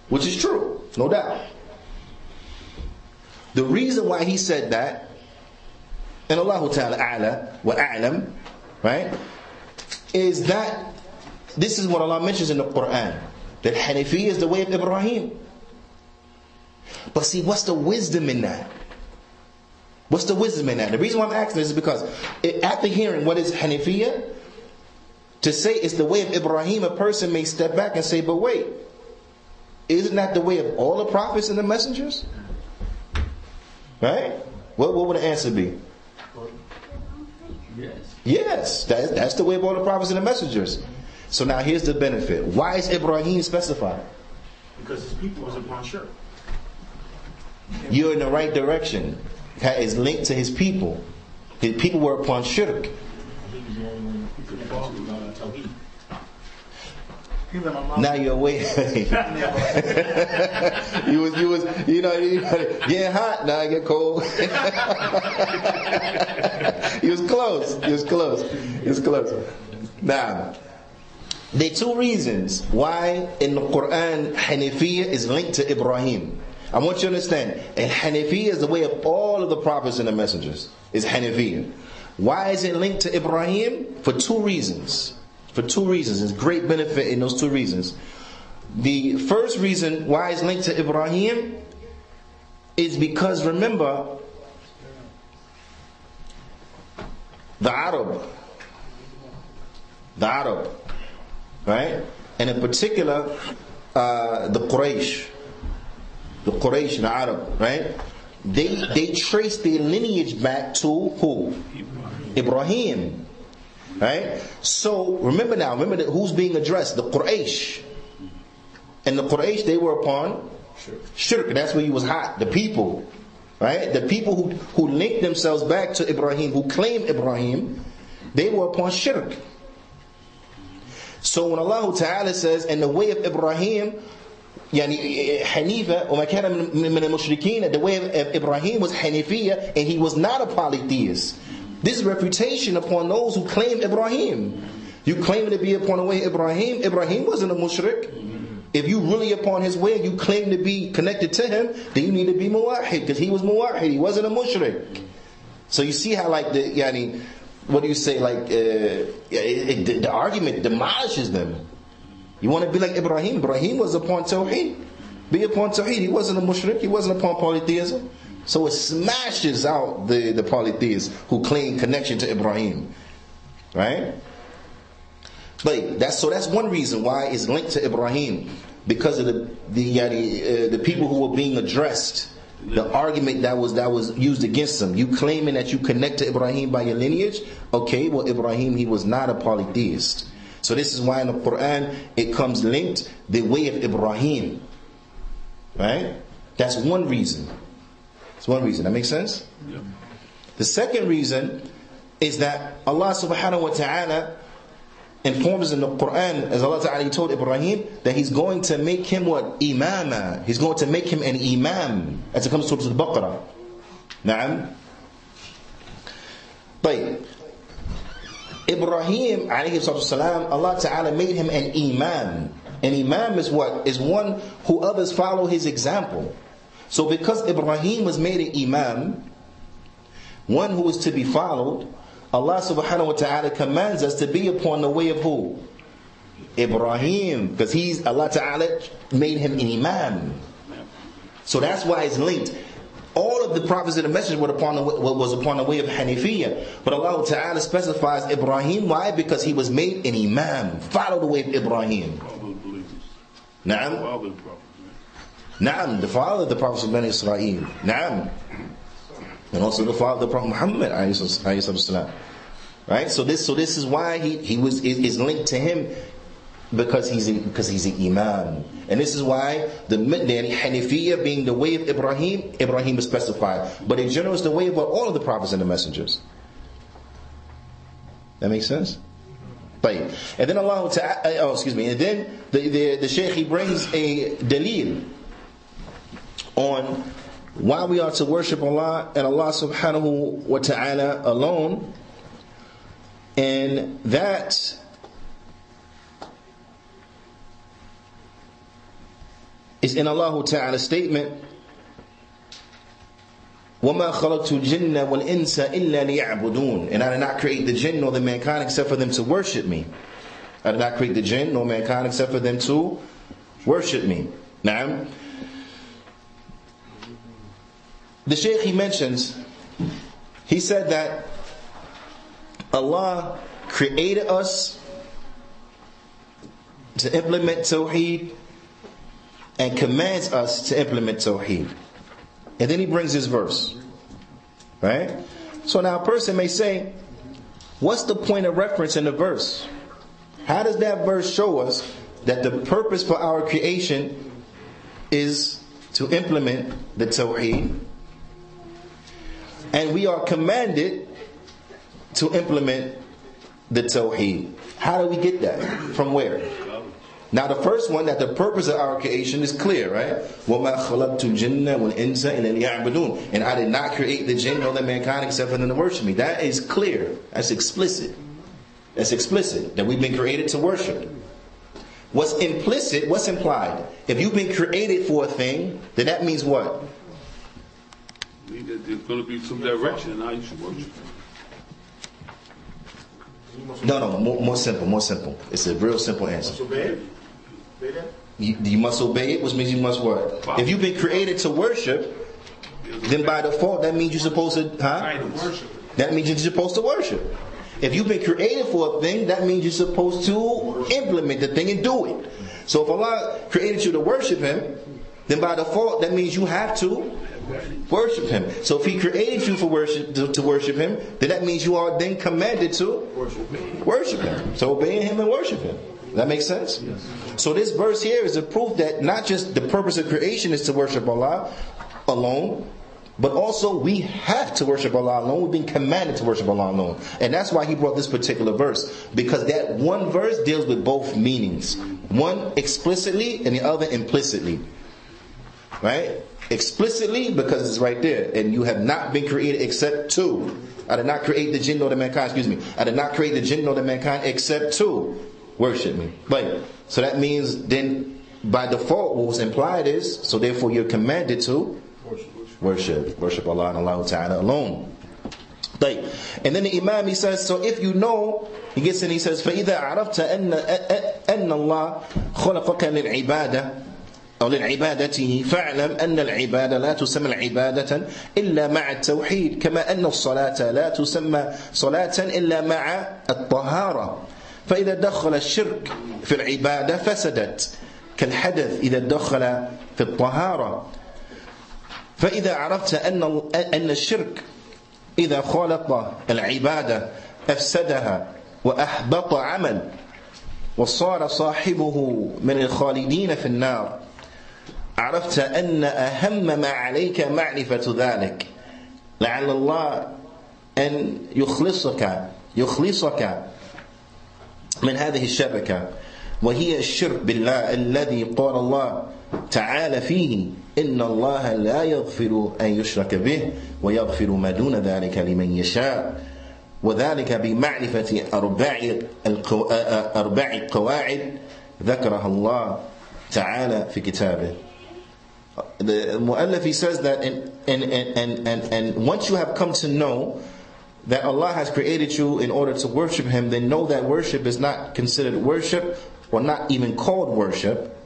Which is true. No doubt. The reason why he said that, and Allah Ta'ala a'la wa a'lam, right, is that this is what Allah mentions in the Qur'an, that Hanifiyya is the way of Ibrahim. But see, what's the wisdom in that? What's the wisdom in that? The reason why I'm asking this is because after hearing what is Hanifiyya, to say it's the way of Ibrahim, a person may step back and say, but wait, isn't that the way of all the prophets and the messengers? Right? What would the answer be? Yes, that's the way of all the prophets and the messengers. So now here's the benefit. Why is Ibrahim specified? Because his people was upon shirk. You're in the right direction. That is linked to his people. His people were upon shirk. Now you're away. you was getting hot. Now I get cold. He was close. Now, there are two reasons why in the Qur'an Hanifiyya is linked to Ibrahim. I want you to understand, and Hanifiyya is the way of all of the prophets and the messengers. Is Hanifiyya. Why is it linked to Ibrahim? For two reasons. There's great benefit in those two reasons. The first reason why it's linked to Ibrahim is because, remember, the Arab, right? And in particular, the Quraysh, the Arab, right? They trace their lineage back to who? Ibrahim. Right? So remember who's being addressed? The Quraysh. And the Quraysh, they were upon shirk. That's where he was hot. The people. Right? The people who linked themselves back to Ibrahim, who claim Ibrahim, they were upon shirk. So when Allah Ta'ala says, in the way of Ibrahim, Yani Hanifa, وَمَا كَانَ مِنَ الْمُشْرِكِينَ, the way of Ibrahim was Hanifiyya, and he was not a polytheist. This is refutation upon those who claim Ibrahim. You claim to be upon the way of Ibrahim. Ibrahim wasn't a mushrik. If you really upon his way, you claim to be connected to him, then you need to be muwahid, because he was muwahid. He wasn't a mushrik. So you see how, like, what do you say, like, the argument demolishes them. You want to be like Ibrahim. Ibrahim was upon Tawheed. Be upon Tawheed. He wasn't a mushrik. He wasn't upon polytheism. So it smashes out the polytheists who claim connection to Ibrahim. Right? But that's one reason why it's linked to Ibrahim. Because of the people who were being addressed. The argument that was used against them. You claiming that you connect to Ibrahim by your lineage? Okay, well Ibrahim, he was not a polytheist. So this is why in the Qur'an it comes linked the way of Ibrahim. Right? That's one reason. That makes sense? Yeah. The second reason is that Allah subhanahu wa ta'ala informs us in the Qur'an, as Allah ta'ala told Ibrahim, that He's going to make him what? Imama. He's going to make him an imam. As it comes to Surah Al-Baqarah. Na'am. طيب. Ibrahim alayhi salam, Allah ta'ala made him an imam. An imam is what? Is one who others follow his example. So because Ibrahim was made an imam, one who is to be followed, Allah subhanahu wa ta'ala commands us to be upon the way of who? Ibrahim. Because Allah ta'ala made him an imam. So that's why it's linked. All of the prophets and the messengers was upon the way of Hanifiyya. But Allah Ta'ala specifies Ibrahim. Why? Because he was made an imam. Follow the way of Ibrahim. Na'am. Na'am. The father of the prophets of Bani Israel. Na'am. And also the father of the Prophet Muhammad alayhi salam. Right? So this is why he is linked to him. Because he's an imam. And this is why the Hanifiyya being the way of Ibrahim is specified. But in general, it's the way of all of the prophets and the messengers. That makes sense? And then and then the Shaykh, he brings a dalil on why we are to worship Allah and Allah subhanahu wa ta'ala alone. And that is in Allah Ta'ala's statement, وَمَا خَلَقْتُ الْجِنَّ وَالْإِنسَ إِلَّا لِيَعْبُدُونَ. And I did not create the jinn nor the mankind except for them to worship me. I did not create the jinn nor mankind except for them to worship me. Now, the Shaykh, he mentions, he said that Allah created us to implement Tawheed and commands us to implement Tawheed. And then he brings this verse. Right? So now a person may say, what's the point of reference in the verse? How does that verse show us that the purpose for our creation is to implement the Tawheed, and we are commanded to implement the Tawheed? How do we get that? From where? Now the first one, that the purpose of our creation is clear, right? وَمَا خَلَقْتُ الْجِنَّ وَالْإِنسَ إِلَّا لِيَعْبُدُونَ. And I did not create the jinn or the mankind except for them to worship me. That is clear. That's explicit. That's explicit, that we've been created to worship. What's implicit, what's implied? If you've been created for a thing, then that means what? There's going to be some direction in how you should worship. No, more simple. It's a real simple answer. You must obey it, which means you must what? If you've been created to worship, then by default that means you're supposed to, That means you're supposed to worship. If you've been created for a thing, that means you're supposed to implement the thing and do it. So if Allah created you to worship Him, then by default that means you have to worship Him. So if He created you for to worship Him, then that means you are then commanded to worship Him. So obey Him and worship Him. That makes sense? Yes. So this verse here is a proof that not just the purpose of creation is to worship Allah alone, but also we have to worship Allah alone. We've been commanded to worship Allah alone. And that's why he brought this particular verse. Because that one verse deals with both meanings. One explicitly and the other implicitly. Right? Explicitly because it's right there. And you have not been created except to. I did not create the jinn nor the mankind. I did not create the jinn nor the mankind except to worship me. Right. So that means then by default what was implied is, so therefore you're commanded to worship Allah and Allah Ta'ala alone. And then the Imam, he says, so if you know, he gets in, he says, فَإِذَا عَرَفْتَ أَنَّ اللَّهَ خَلَقَكَ لِلْعِبَادَةِ أو لعبادته فاعلم أن العبادة لا تسمى العبادة إلا مع التوحيد كما أن الصلاة لا تسمى صلاة إلا مع الطهارة فإذا دخل الشرك في العبادة فسدت كالحدث إذا دخل في الطهارة فإذا عرفت أن الشرك إذا خالط العبادة أفسدها وأحبط عمل وصار صاحبه من الخالدين في النار عرفت أن أهم ما عليك معرفة ذلك لعل الله أن يخلصك من هذه الشبكة وهي الشرك بالله الذي قال الله تعالى فيه إن الله لا يغفر أن يشرك به ويغفر ما دون ذلك لمن يشاء وذلك بمعرفة أربع قواعد ذكرها الله تعالى في كتابه. The Mu'allaf, he says that and once you have come to know that Allah has created you in order to worship Him, then know that worship is not considered worship or not even called worship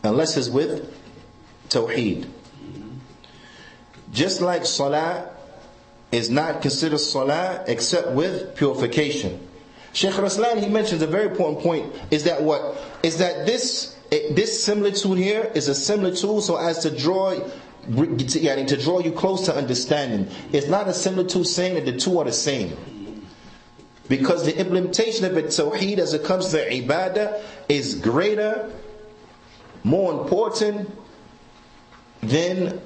unless it's with Tawheed. Just like Salah is not considered Salah except with purification. Shaykh Raslan, he mentions a very important point, is that what? Is that this similitude here is a similitude so as to draw you close to understanding. It's not a similitude saying that the two are the same. Because the implementation of it, tawheed, as it comes to ibadah, is greater, more important than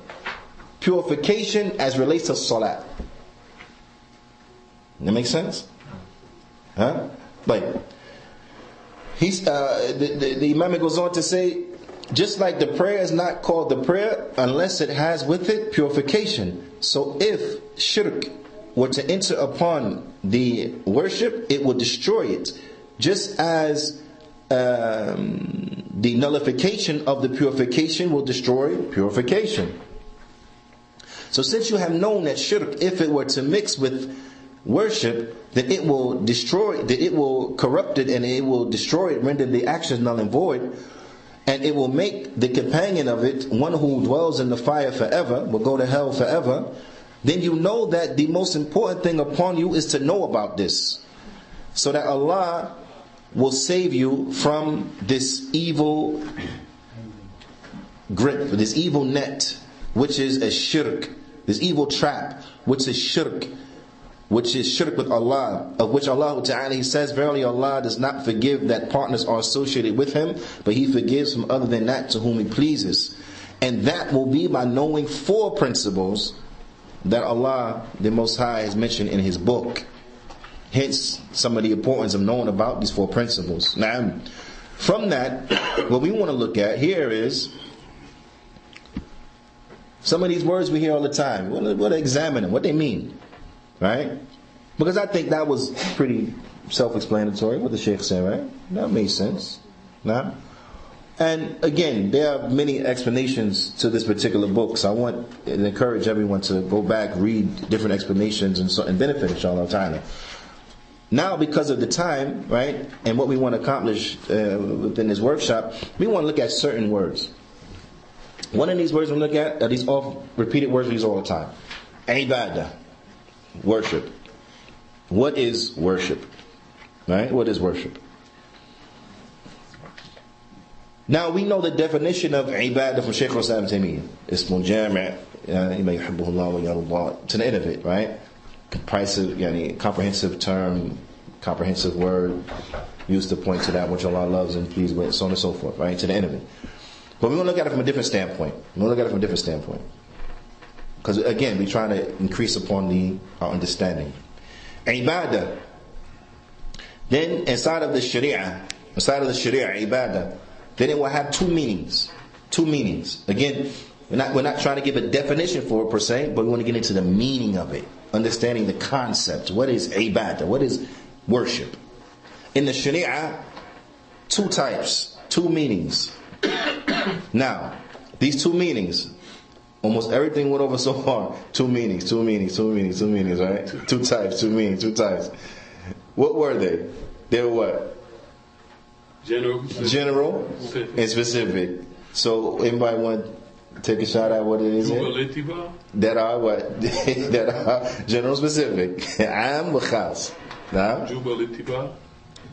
purification as relates to salat. That makes sense? Huh? Like, the Imam goes on to say, just like the prayer is not called the prayer unless it has with it purification. So if shirk were to enter upon the worship, it would destroy it. Just as the nullification of the purification will destroy purification. So since you have known that shirk, if it were to mix with worship, then it will destroy, that it will corrupt it, and it will destroy it, render the actions null and void, and it will make the companion of it one who dwells in the fire forever, will go to hell forever. Then you know that the most important thing upon you is to know about this, so that Allah will save you from this evil grip, this evil net, which is a shirk, this evil trap, which is shirk with Allah, of which Allah Ta'ala, He says, verily Allah does not forgive that partners are associated with Him, but He forgives from other than that to whom He pleases. And that will be by knowing 4 principles that Allah the Most High has mentioned in His book. Hence some of the importance of knowing about these 4 principles. Now, from that, what we want to look at here is some of these words we hear all the time. We want to examine them, what they mean. Right? Because I think that was pretty self-explanatory what the Shaykh said, right? That made sense. Nah? And again, there are many explanations to this particular book, so I want to encourage everyone to go back, read different explanations and benefit, inshallah ta'ala. Now, because of the time, right, and what we want to accomplish within this workshop, we want to look at certain words. One of these words we look at are these oft repeated words we use all the time. Ibadah. Worship. What is worship? Right? What is worship? Now we know the definition of ibadah from Shaykh Islam Taymiyyah. Ismun jami' to the end of it, right? Comprehensive term, comprehensive word used to point to that which Allah loves and pleased with, so on and so forth, right? To the end of it. But we're going to look at it from a different standpoint. Because again, we're trying to increase upon our understanding. Ibadah. Then inside of the Sharia, ibadah, then it will have 2 meanings. 2 meanings. Again, we're not trying to give a definition for it per se, but we want to get into the meaning of it. Understanding the concept. What is ibadah? What is worship? In the Sharia, 2 types, 2 meanings. Now, these 2 meanings, almost everything went over so far. 2 meanings, right? 2 types, 2 meanings, 2 types. What were they? They were what? General and specific. So, anybody want to take a shot at what it is? That are what? That are general specific. Am wa khas. Now?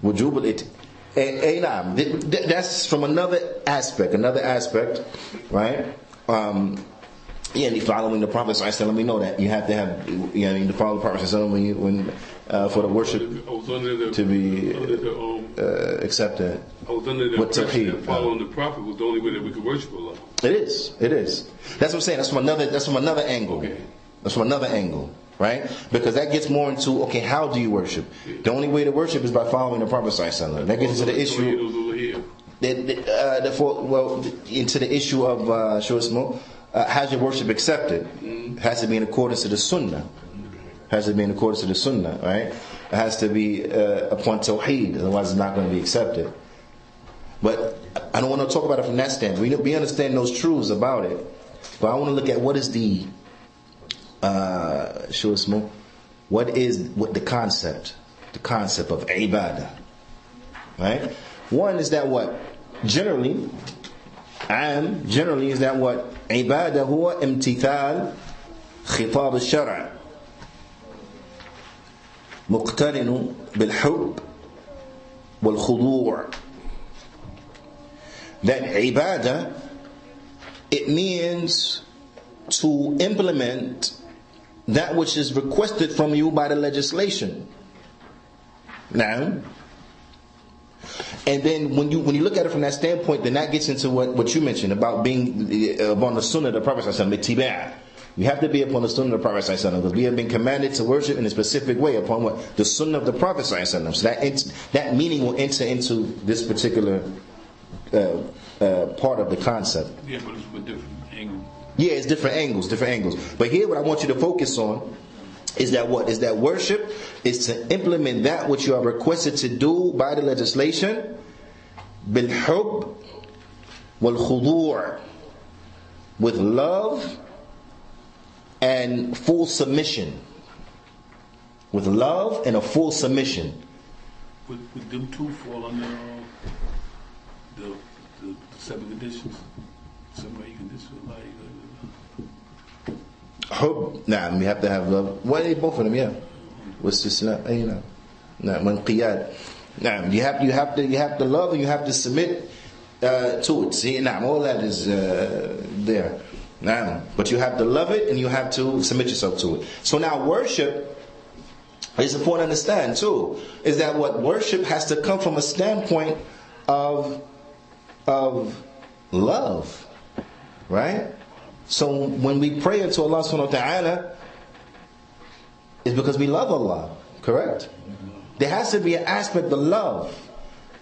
Wujub al-ittiba. That's from another aspect, right? Following the Prophet ﷺ, we know that you have to have, to follow the Prophet ﷺ for the worship to be accepted. I was under the impression that following the Prophet was the only way that we could worship Allah. It is. That's what I'm saying. That's from another angle. Okay. That's from another angle, right? Because that gets more into, okay, how do you worship? The only way to worship is by following the Prophet ﷺ. That gets into the issue. Into the issue of how's your worship accepted? It has to be in accordance to the Sunnah. Right? It has to be upon tawheed, otherwise it's not going to be accepted. But I don't want to talk about it from that standpoint. We understand those truths about it, but I want to look at what is the the concept of ibadah. Right? One is that what? Generally is that what? عبادة هو امتثال خطاب الشرع مقترن بالحب والخضوع. That ibadah, it means to implement that which is requested from you by the legislation. Now, and then when you look at it from that standpoint, then that gets into what you mentioned about being upon the Sunnah of the Prophet sallallahu alaihi wasallam. You have to be upon the Sunnah of the Prophet sallallahu alaihi wasallam, because we have been commanded to worship in a specific way upon what the Sunnah of the Prophet sallallahu alaihi wasallam. So that meaning will enter into this particular part of the concept. Yeah, but it's with different angles. Yeah, it's different angles. But here, what I want you to focus on is that what? Is that worship is to implement that which you are requested to do by the legislation, bil-hub wal-khudu', with love and full submission. With love and a full submission. Would them two fall under the 7 conditions? Somebody conditions like Hub, we have to have love. Why they both of them? Yeah. What's Islam? Man qiyad. You have to love and you have to submit to it. See, all that is there. But you have to love it and you have to submit yourself to it. So now worship is important to understand too. Is that what worship has to come from a standpoint of love, right? So when we pray to Allah subhanahu wa ta'ala, it's because we love Allah, correct? There has to be an aspect of love.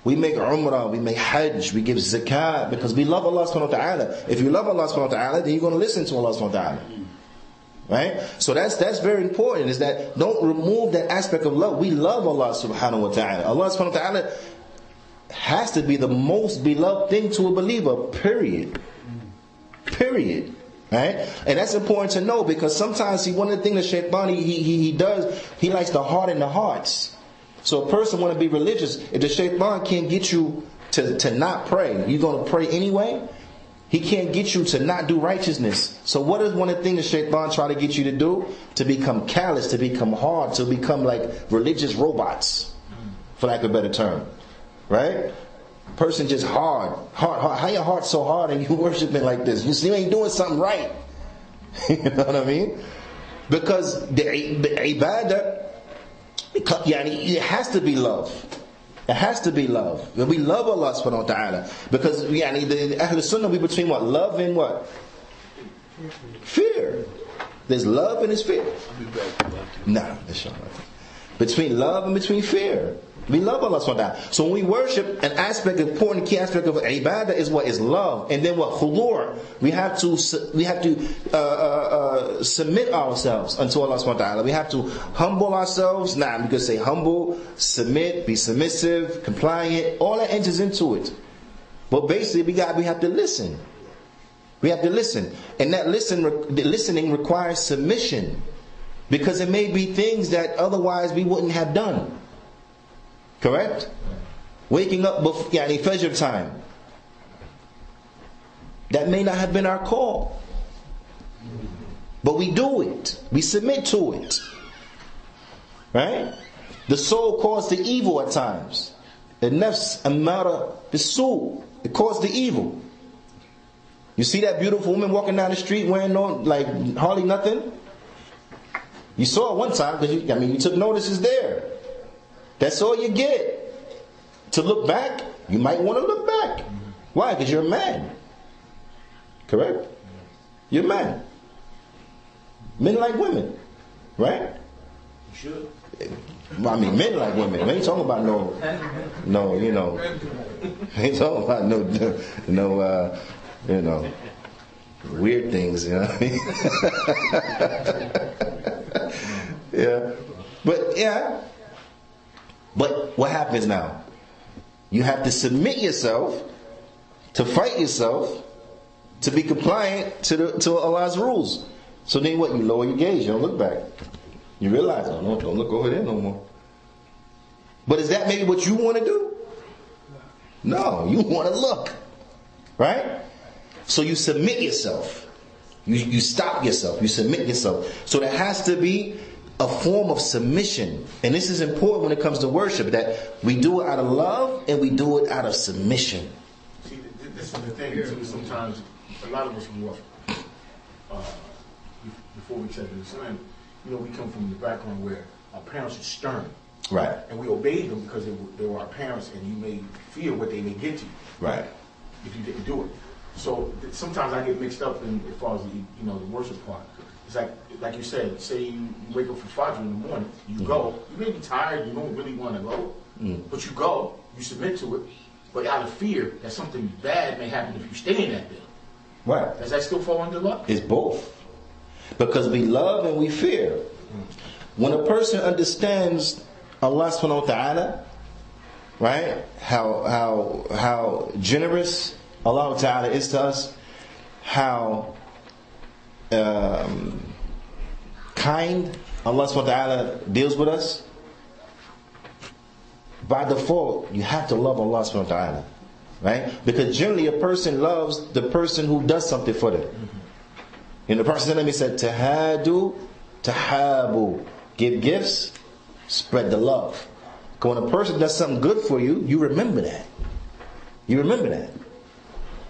We make umrah, we make hajj, we give zakat because we love Allah subhanahu wa ta'ala. If you love Allah subhanahu wa ta'ala, then you're going to listen to Allah subhanahu wa ta'ala. Right? So that's very important, is that don't remove that aspect of love. We love Allah subhanahu wa ta'ala. Allah subhanahu wa ta'ala has to be the most beloved thing to a believer, period. Right? And that's important to know, because sometimes one of the things that shaitan he does, he likes to harden the hearts. So a person want to be religious. If the shaitan can't get you to not pray, you're going to pray anyway. He can't get you to not do righteousness. So what is one of the things the shaitan try to get you to do? To become callous, to become hard, to become like religious robots, for lack of a better term. Right? Person just hard. How your heart so hard and you worshiping like this? You see, you ain't doing something right. You know what I mean? Because the ibadah, it has to be love. It has to be love. We love Allah subhanahu wa ta'ala. Because the Ahl Sunnah, we between what? Love and what? Fear. There's love and there's fear. Between love and between fear. We love Allah subhanahu wa ta'ala. So when we worship, an important key aspect of ibadah is what? Is love. And then what? Khudur. We have to submit ourselves unto Allah subhanahu wa ta'ala. We have to humble ourselves. We could say humble, submit, be submissive, compliant. All that enters into it. But basically we have to listen. We have to listen. And that listening requires submission. Because it may be things that otherwise we wouldn't have done. Correct? Waking up before Fajr time. That may not have been our call. But we do it. We submit to it. Right? The soul caused the evil at times. The nafs ammara bisu. It caused the evil. You see that beautiful woman walking down the street wearing hardly nothing? You saw it one time because you took notice it's there. That's all you get. To look back, you might want to look back. Why? Because you're a man. Correct? You're a man. Men like women. Right? You should. Men like women. We ain't talking about no, ain't talking about no, weird things, you know what I mean? Yeah. But what happens now? You have to submit yourself, to fight yourself, to be compliant to Allah's rules. So then what? You lower your gaze, you don't look back. You realize, don't look over there no more. But is that maybe what you want to do? No, you want to look. Right? So you submit yourself. You stop yourself. You submit yourself. So there has to be a form of submission. And this is important when it comes to worship, that we do it out of love and we do it out of submission. See, this is the thing too. Sometimes a lot of us grew up before we accepted Islam. We come from the background where our parents are stern. Right. And we obeyed them because they were our parents, and you may fear what they may get to you. Right. If you didn't do it. So sometimes I get mixed up in as far as the worship part. It's like you said, say you wake up for Fajr in the morning, you go. You may be tired, you don't really want to go, but you go, you submit to it, but out of fear that something bad may happen if you stay in that building. Right. Does that still fall under love? It's both. Because we love and we fear. When a person understands Allah subhanahu wa ta'ala, right, how generous Allah ta'ala is to us, how kind Allah subhanahu wa ta'ala deals with us, by default you have to love Allah subhanahu wa ta'ala, right? Because generally a person loves the person who does something for them. And the Prophet said, tahadu, tahabu, give gifts, spread the love. Because when a person does something good for you, you remember that. You remember that.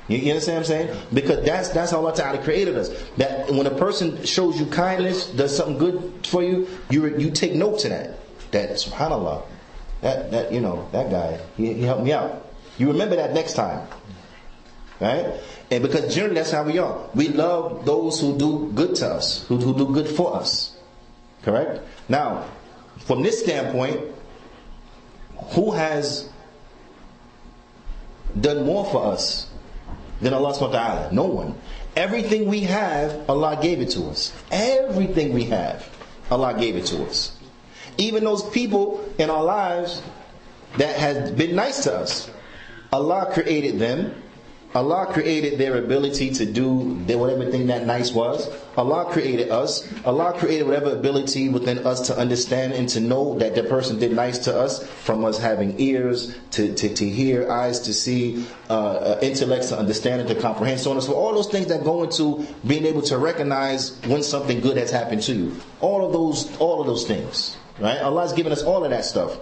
You understand what I'm saying? Because that's how Allah Ta'ala created us. That when a person shows you kindness, does something good for you, you take note to that. That subhanallah, that guy, he helped me out. You remember that next time. Right? And because generally that's how we are. We love those who do good to us, who do good for us. Correct? Now, from this standpoint, who has done more for us than Allah subhanahu wa ta'ala? No one. Everything we have, Allah gave it to us. Everything we have, Allah gave it to us. Even those people in our lives that has been nice to us, Allah created them. Allah created their ability to do whatever thing that nice was. Allah created us. Allah created whatever ability within us to understand and to know that the person did nice to us, from us having ears to hear, eyes to see, intellects to understand and to comprehend, so on and so forth. All those things that go into being able to recognize when something good has happened to you. All of those things. Right? Allah's given us all of that stuff.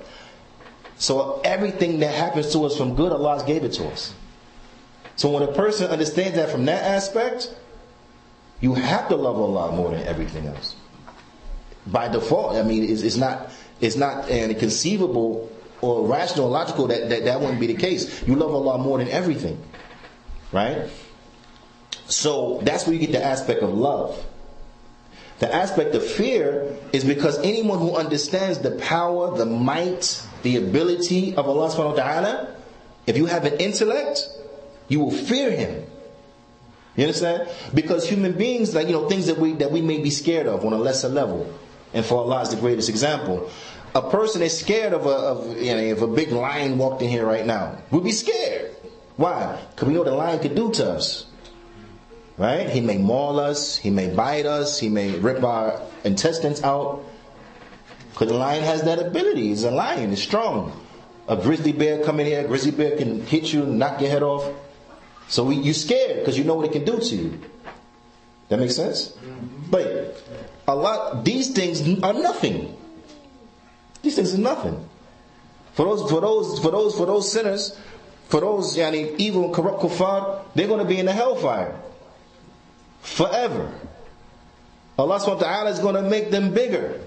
So everything that happens to us from good, Allah's gave it to us. So when a person understands that from that aspect, you have to love Allah more than everything else. By default, I mean, it's not inconceivable or rational or logical that wouldn't be the case. You love Allah more than everything. Right? So that's where you get the aspect of love. The aspect of fear is because anyone who understands the power, the might, the ability of Allah subhanahu wa ta'ala, if you have an intellect, you will fear Him. You understand? Because human beings, things that we may be scared of on a lesser level, and for Allah is the greatest example. A person is scared of a big lion walked in here right now. We'll be scared. Why? Because we know the lion could do to us. Right? He may maul us, he may bite us, he may rip our intestines out. Because the lion has that ability. He's a lion, it's strong. A grizzly bear come in here, a grizzly bear can hit you and knock your head off. So you're scared because you know what it can do to you. That makes sense? But these things are nothing. These things are nothing. For those sinners, for those evil and corrupt kuffar, they're going to be in the hellfire forever. Allah subhanahu wa ta'ala is going to make them bigger.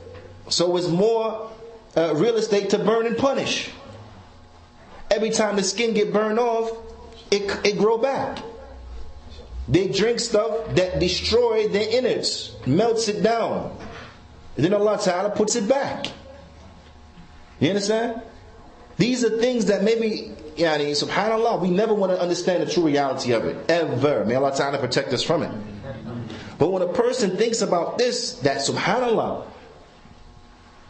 So it's more real estate to burn and punish. Every time the skin get burned off, it grow back. They drink stuff that destroy their innards, melts it down. And then Allah Ta'ala puts it back. You understand? These are things that maybe, subhanAllah, we never want to understand the true reality of it. Ever. May Allah Ta'ala protect us from it. But when a person thinks about this, that subhanAllah,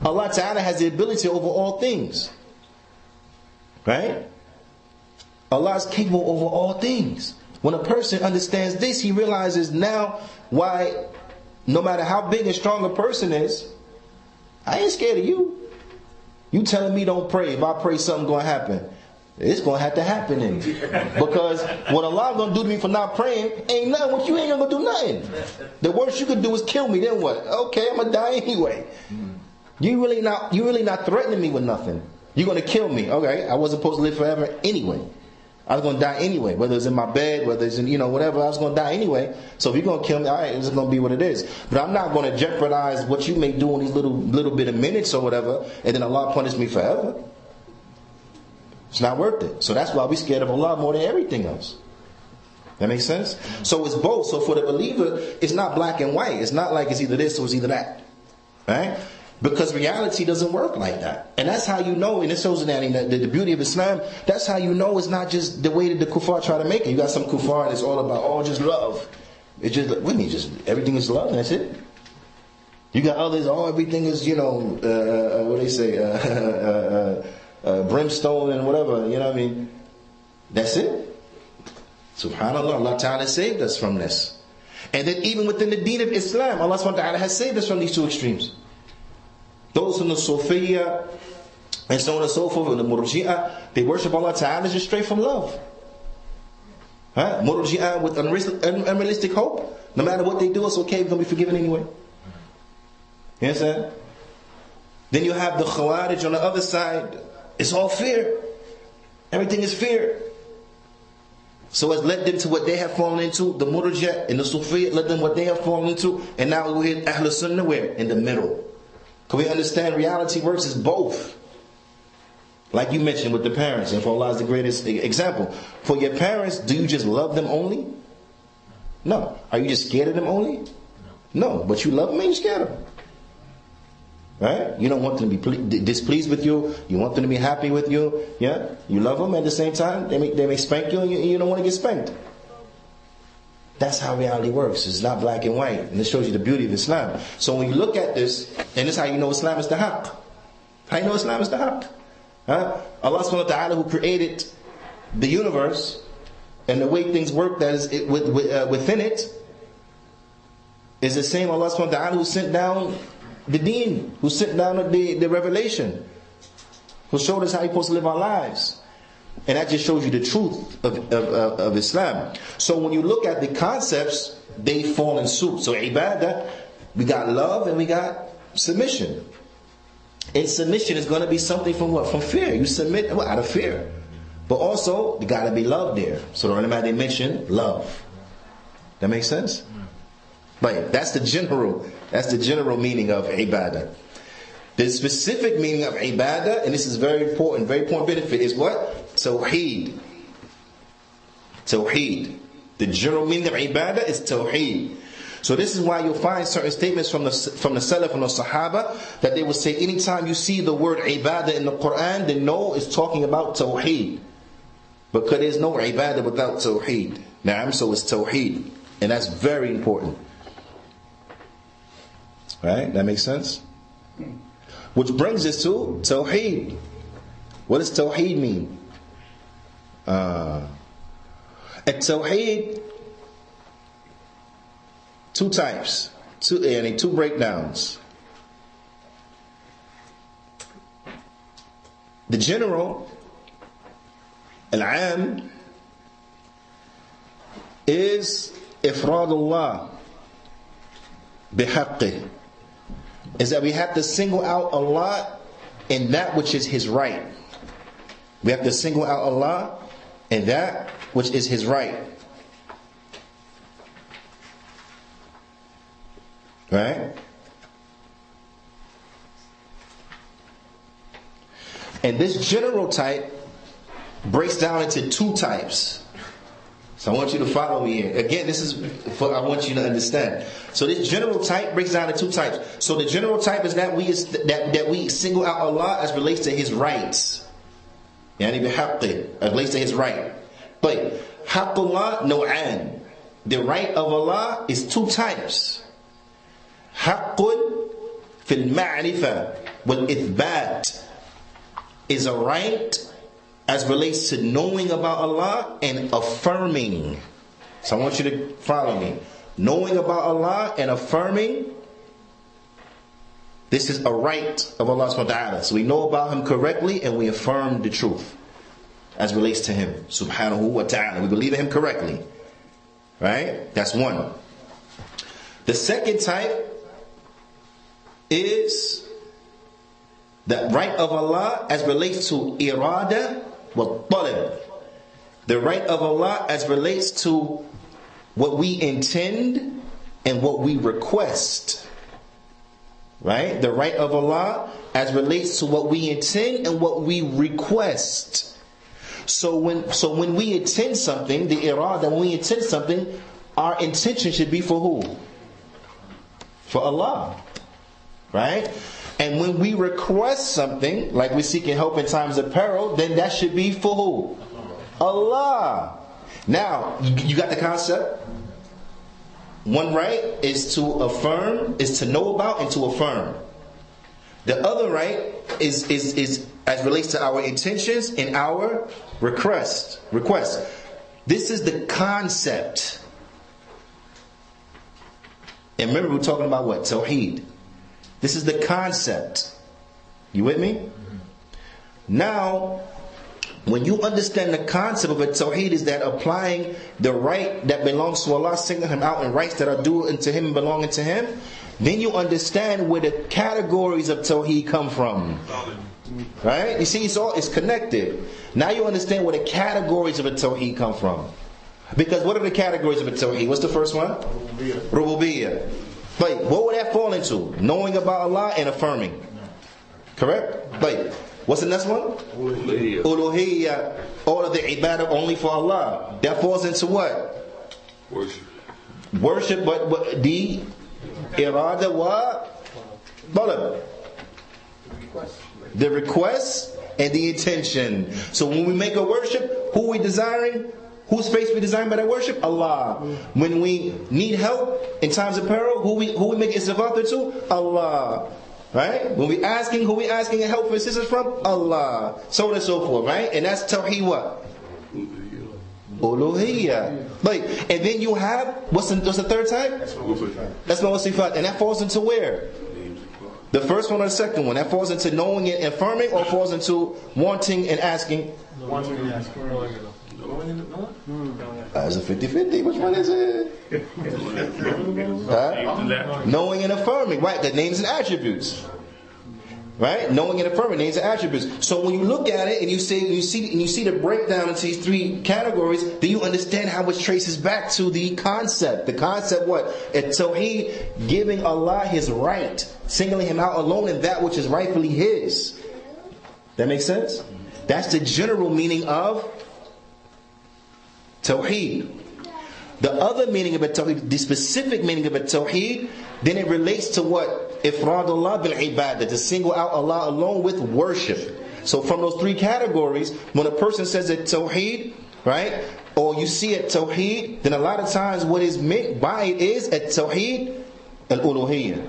Allah Ta'ala has the ability over all things. Right? Allah is capable over all things. When a person understands this, he realizes now why, no matter how big and strong a person is, I ain't scared of you. You telling me don't pray. If I pray, something going to happen. It's going to have to happen then. Because what Allah going to do to me for not praying ain't nothing. What you ain't going to do nothing. The worst you could do is kill me. Then what? Okay, I'm going to die anyway. You really not threatening me with nothing. You're going to kill me. Okay, I wasn't supposed to live forever anyway. I was going to die anyway, whether it's in my bed, whether it's in, whatever, I was going to die anyway. So if you're going to kill me, all right, it's going to be what it is. But I'm not going to jeopardize what you may do in these little bit of minutes or whatever, and then Allah punish me forever. It's not worth it. So that's why we're scared of Allah more than everything else. That makes sense? So it's both. So for the believer, it's not black and white. It's not like it's either this or it's either that. Right? Because reality doesn't work like that. And that's how you know, and it shows that the beauty of Islam, that's how you know it's not just the way that the kuffar try to make it. You got some kuffar and it's all about, just love. It's just, what do you mean, just everything is love and that's it? You got others, everything is, what they say, brimstone and whatever, you know what I mean? That's it. Subhanallah, Allah Ta'ala saved us from this. And then even within the deen of Islam, Allah Subhanahu wa Ta'ala has saved us from these two extremes. Those in the Sufiya and so on and so forth, in the Murji'ah, they worship Allah Ta'ala just straight from love. Murji'ah with unrealistic hope. No matter what they do, it's okay, we're going to be forgiven anyway. You understand? Then you have the Khawarij on the other side. It's all fear. Everything is fear. So it's led them to what they have fallen into. The Murji'ah and the Sufiya led them what they have fallen into. And now we're in Ahlul Sunnah, we're in the middle. Because we understand reality works as both. Like you mentioned with the parents, and for Allah is the greatest example. For your parents, do you just love them only? No. Are you just scared of them only? No. But you love them and you're scared of them. Right? You don't want them to be displeased with you. You want them to be happy with you. Yeah? You love them at the same time. They may spank you and you don't want to get spanked. That's how reality works. It's not black and white. And this shows you the beauty of Islam. So when you look at this, and this is how you know Islam is the haqq. How you know Islam is the haqq? Allah subhanahu wa ta'ala, who created the universe and the way things work that is within it, is the same Allah subhanahu wa ta'ala who sent down the deen, who sent down the revelation, who showed us how we're supposed to live our lives. And that just shows you the truth of Islam. So when you look at the concepts, they fall in suit. So ibadah, we got love and we got submission. And submission is going to be something from what? From fear. You submit out of fear. But also, there got to be love there. So the ulama, they mention love. That makes sense? But that's the general meaning of ibadah. The specific meaning of ibadah, and this is very important benefit, is what? Tawheed. Tawheed. The general meaning of ibadah is tawheed. So this is why you'll find certain statements from the Salaf and the Sahaba that they will say anytime you see the word ibadah in the Qur'an, then know it's talking about tawheed. Because there's no ibadah without tawheed. So it's tawheed. And that's very important. Right? That makes sense? Which brings us to tawheed. What does tawheed mean? At tawheed, two types, two breakdowns. The general, al-am, is ifradullah bihaqqih. Is that we have to single out Allah in that which is His right. We have to single out Allah in that which is His right. Right? And this general type breaks down into two types. So I want you to follow me here. Again, this is what I want you to understand. So this general type breaks down into two types. So the general type is that we single out Allah as relates to His rights. Yani bihaqqi, as relates to His right. But haqqullah naw'an. The right of Allah is two types. Haqqun fil ma'rifa wal ithbat is a right as relates to knowing about Allah and affirming. So I want you to follow me. Knowing about Allah and affirming, this is a right of Allah subhanahu wa ta'ala. So we know about Him correctly and we affirm the truth as relates to Him subhanahu wa ta'ala. We believe in Him correctly. Right? That's one. The second type is the right of Allah as relates to irada wa talab. The right of Allah as relates to what we intend and what we request. Right? The right of Allah as relates to what we intend and what we request. So when we intend something, the irada, when we intend something, our intention should be for who? For Allah. Right? And when we request something, like we're seeking help in times of peril, then that should be for who? Allah. Now, you got the concept? One right is to affirm, is to know about and to affirm. The other right is as relates to our intentions and our request. This is the concept. And remember, we're talking about what? Tawheed. This is the concept. You with me? Now, when you understand the concept of a tawheed, is that applying the right that belongs to Allah, singling Him out, and rights that are due unto Him and belonging to Him, then you understand where the categories of tawheed come from. Right? You see, it's connected. Now you understand where the categories of a tawheed come from. Because what are the categories of a tawheed? What's the first one? Rububiyyah. But what would that fall into? Knowing about Allah and affirming. Correct? But what's the next one? Uluhiyyah. All of the ibadah only for Allah. That falls into what? Worship, but the irada wa talab. The request and the intention. So when we make a worship, who are we desiring? Whose face we desiring by that worship? Allah. When we need help in times of peril, who we make istighfar to? Allah. Right? When we asking, who we asking help and assistance from? Allah. So on and so forth, right? And that's tawheed what? Uluhiyyah. Like, and then you have, what's the third type? That's my sifat. And that falls into where? The first one or the second one? That falls into knowing and affirming, or falls into wanting and asking? Wanting and asking. It's a 50-50. Which one is it? Knowing and affirming. Right, the names and attributes. Right? Knowing and affirming, names and attributes. So when you look at it and you see the breakdown into these three categories, then you understand how it traces back to the concept. The concept what? Tawheed, giving Allah His right, singling Him out alone in that which is rightfully His. That makes sense? That's the general meaning of Tawheed. The other meaning of a Tawheed, the specific meaning of a Tawheed, then it relates to what? Ifradullah bil ibadah, to single out Allah alone with worship. So from those three categories, when a person says a Tawheed, right, or you see a Tawheed, then a lot of times what is meant by it is a Tawheed al-Uluhiyyah.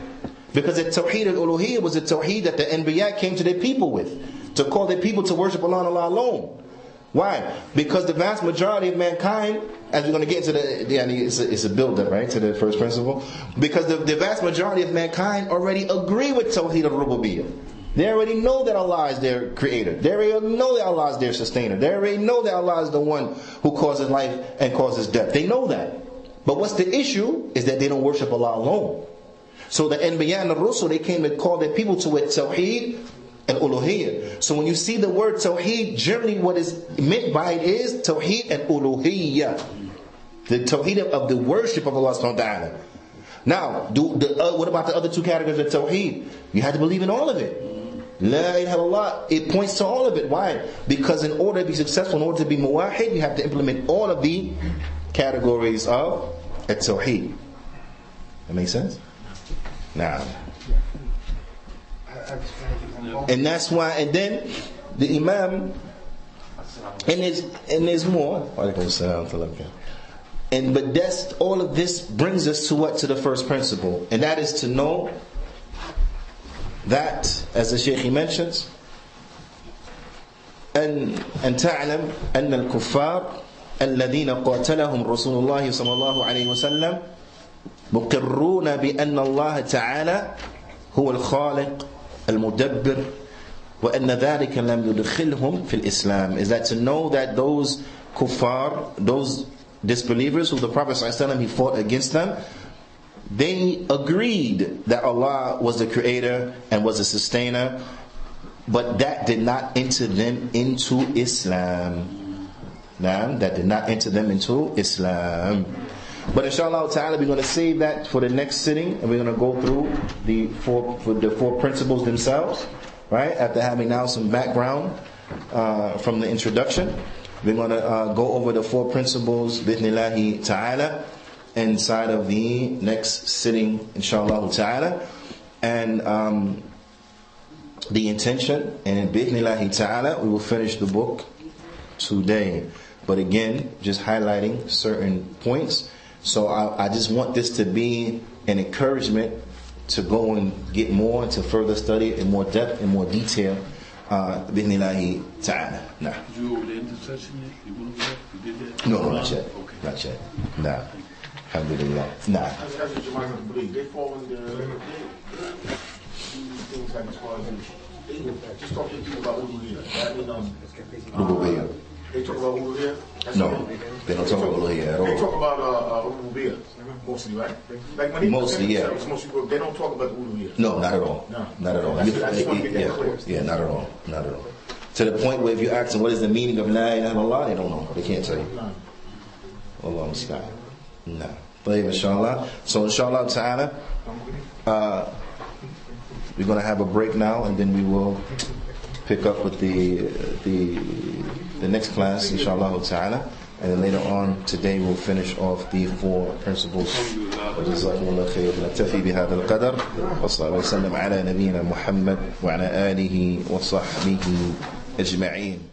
Because a Tawheed al-Uluhiyyah was a Tawheed that the Anbiya came to their people with, to call their people to worship Allah and Allah alone. Why? Because the vast majority of mankind, as we're going to get into it's a build-up, right, to the first principle. Because the vast majority of mankind already agree with Tawheed al-Rububiyyah. They already know that Allah is their creator. They already know that Allah is their sustainer. They already know that Allah is the one who causes life and causes death. They know that. But what's the issue is that they don't worship Allah alone. So the Anbiya and the Rusul, they came to call their people to it Tawheed al-Uluhiyyah. So when you see the word Tawheed, generally what is meant by it is Tawheed al-Uluhiyyah. The Tawheed of the worship of Allah subhanahu wa ta'ala. Now, what about the other two categories of Tawheed? You have to believe in all of it. La ilaha illallah, it points to all of it. Why? Because in order to be successful, in order to be muwahid, you have to implement all of the categories of Tawheed. That makes sense? Now, and that's why, and then the Imam, and there's more. But that's all of this brings us to what? To the first principle, and that is to know that, as the Shaykh mentions, أن تعلم أن الكفار الذين قاتلهم رسول الله صلى الله عليه وسلم مقرون بأن الله تعالى هو الخالق المدبر وأن ذلك لم يدخلهم في الإسلام. Is that to know that those kuffar, those disbelievers who the Prophet ﷺ, he fought against them, they agreed that Allah was the creator and was a sustainer, but that did not enter them into Islam. that did not enter them into Islam. But inshallah ta'ala, we're going to save that for the next sitting, and we're going to go through the four principles themselves, right? After having now some background from the introduction, we're going to go over the four principles, bi'ithnillahi ta'ala, inside of the next sitting, inshallah ta'ala. And the intention, and bi'ithnillahi ta'ala, we will finish the book today. But again, just highlighting certain points. So I just want this to be an encouragement to go and get more, to further study in more depth and more detail. Bi'ithnillahi ta'ala. Nah. Did you go over the intercession yet? You went over that? You did that? No, not yet. Okay. Not yet. Nah. Alhamdulillah. Nah. That's what Jamaicans believe. They fall in the things like as far as just talk to people about uluhiyah. Uluhiyah. They talk about uluhiyah? No, they don't talk about uluhiyah at all. They talk about uluhiyah mostly, right? Like when Mostly, yeah. They don't talk about uluhiyah. No, not at all. No. Not at all. I just want to get that clear. Yeah, not at all. Not at all. To the point where if you ask them what is the meaning of La ilaha illallah, they don't know. They can't tell you. No. Allah musta'an. No. Believe inshallah. So inshallah ta'ala, we're going to have a break now, and then we will pick up with the next class, inshallah ta'ala. And then later on today we'll finish off the four principles. وجزاكم الله خير. نكتفي بهذا القدر وصلى الله وسلم على نبينا محمد وعلى آله وصحبه أجمعين.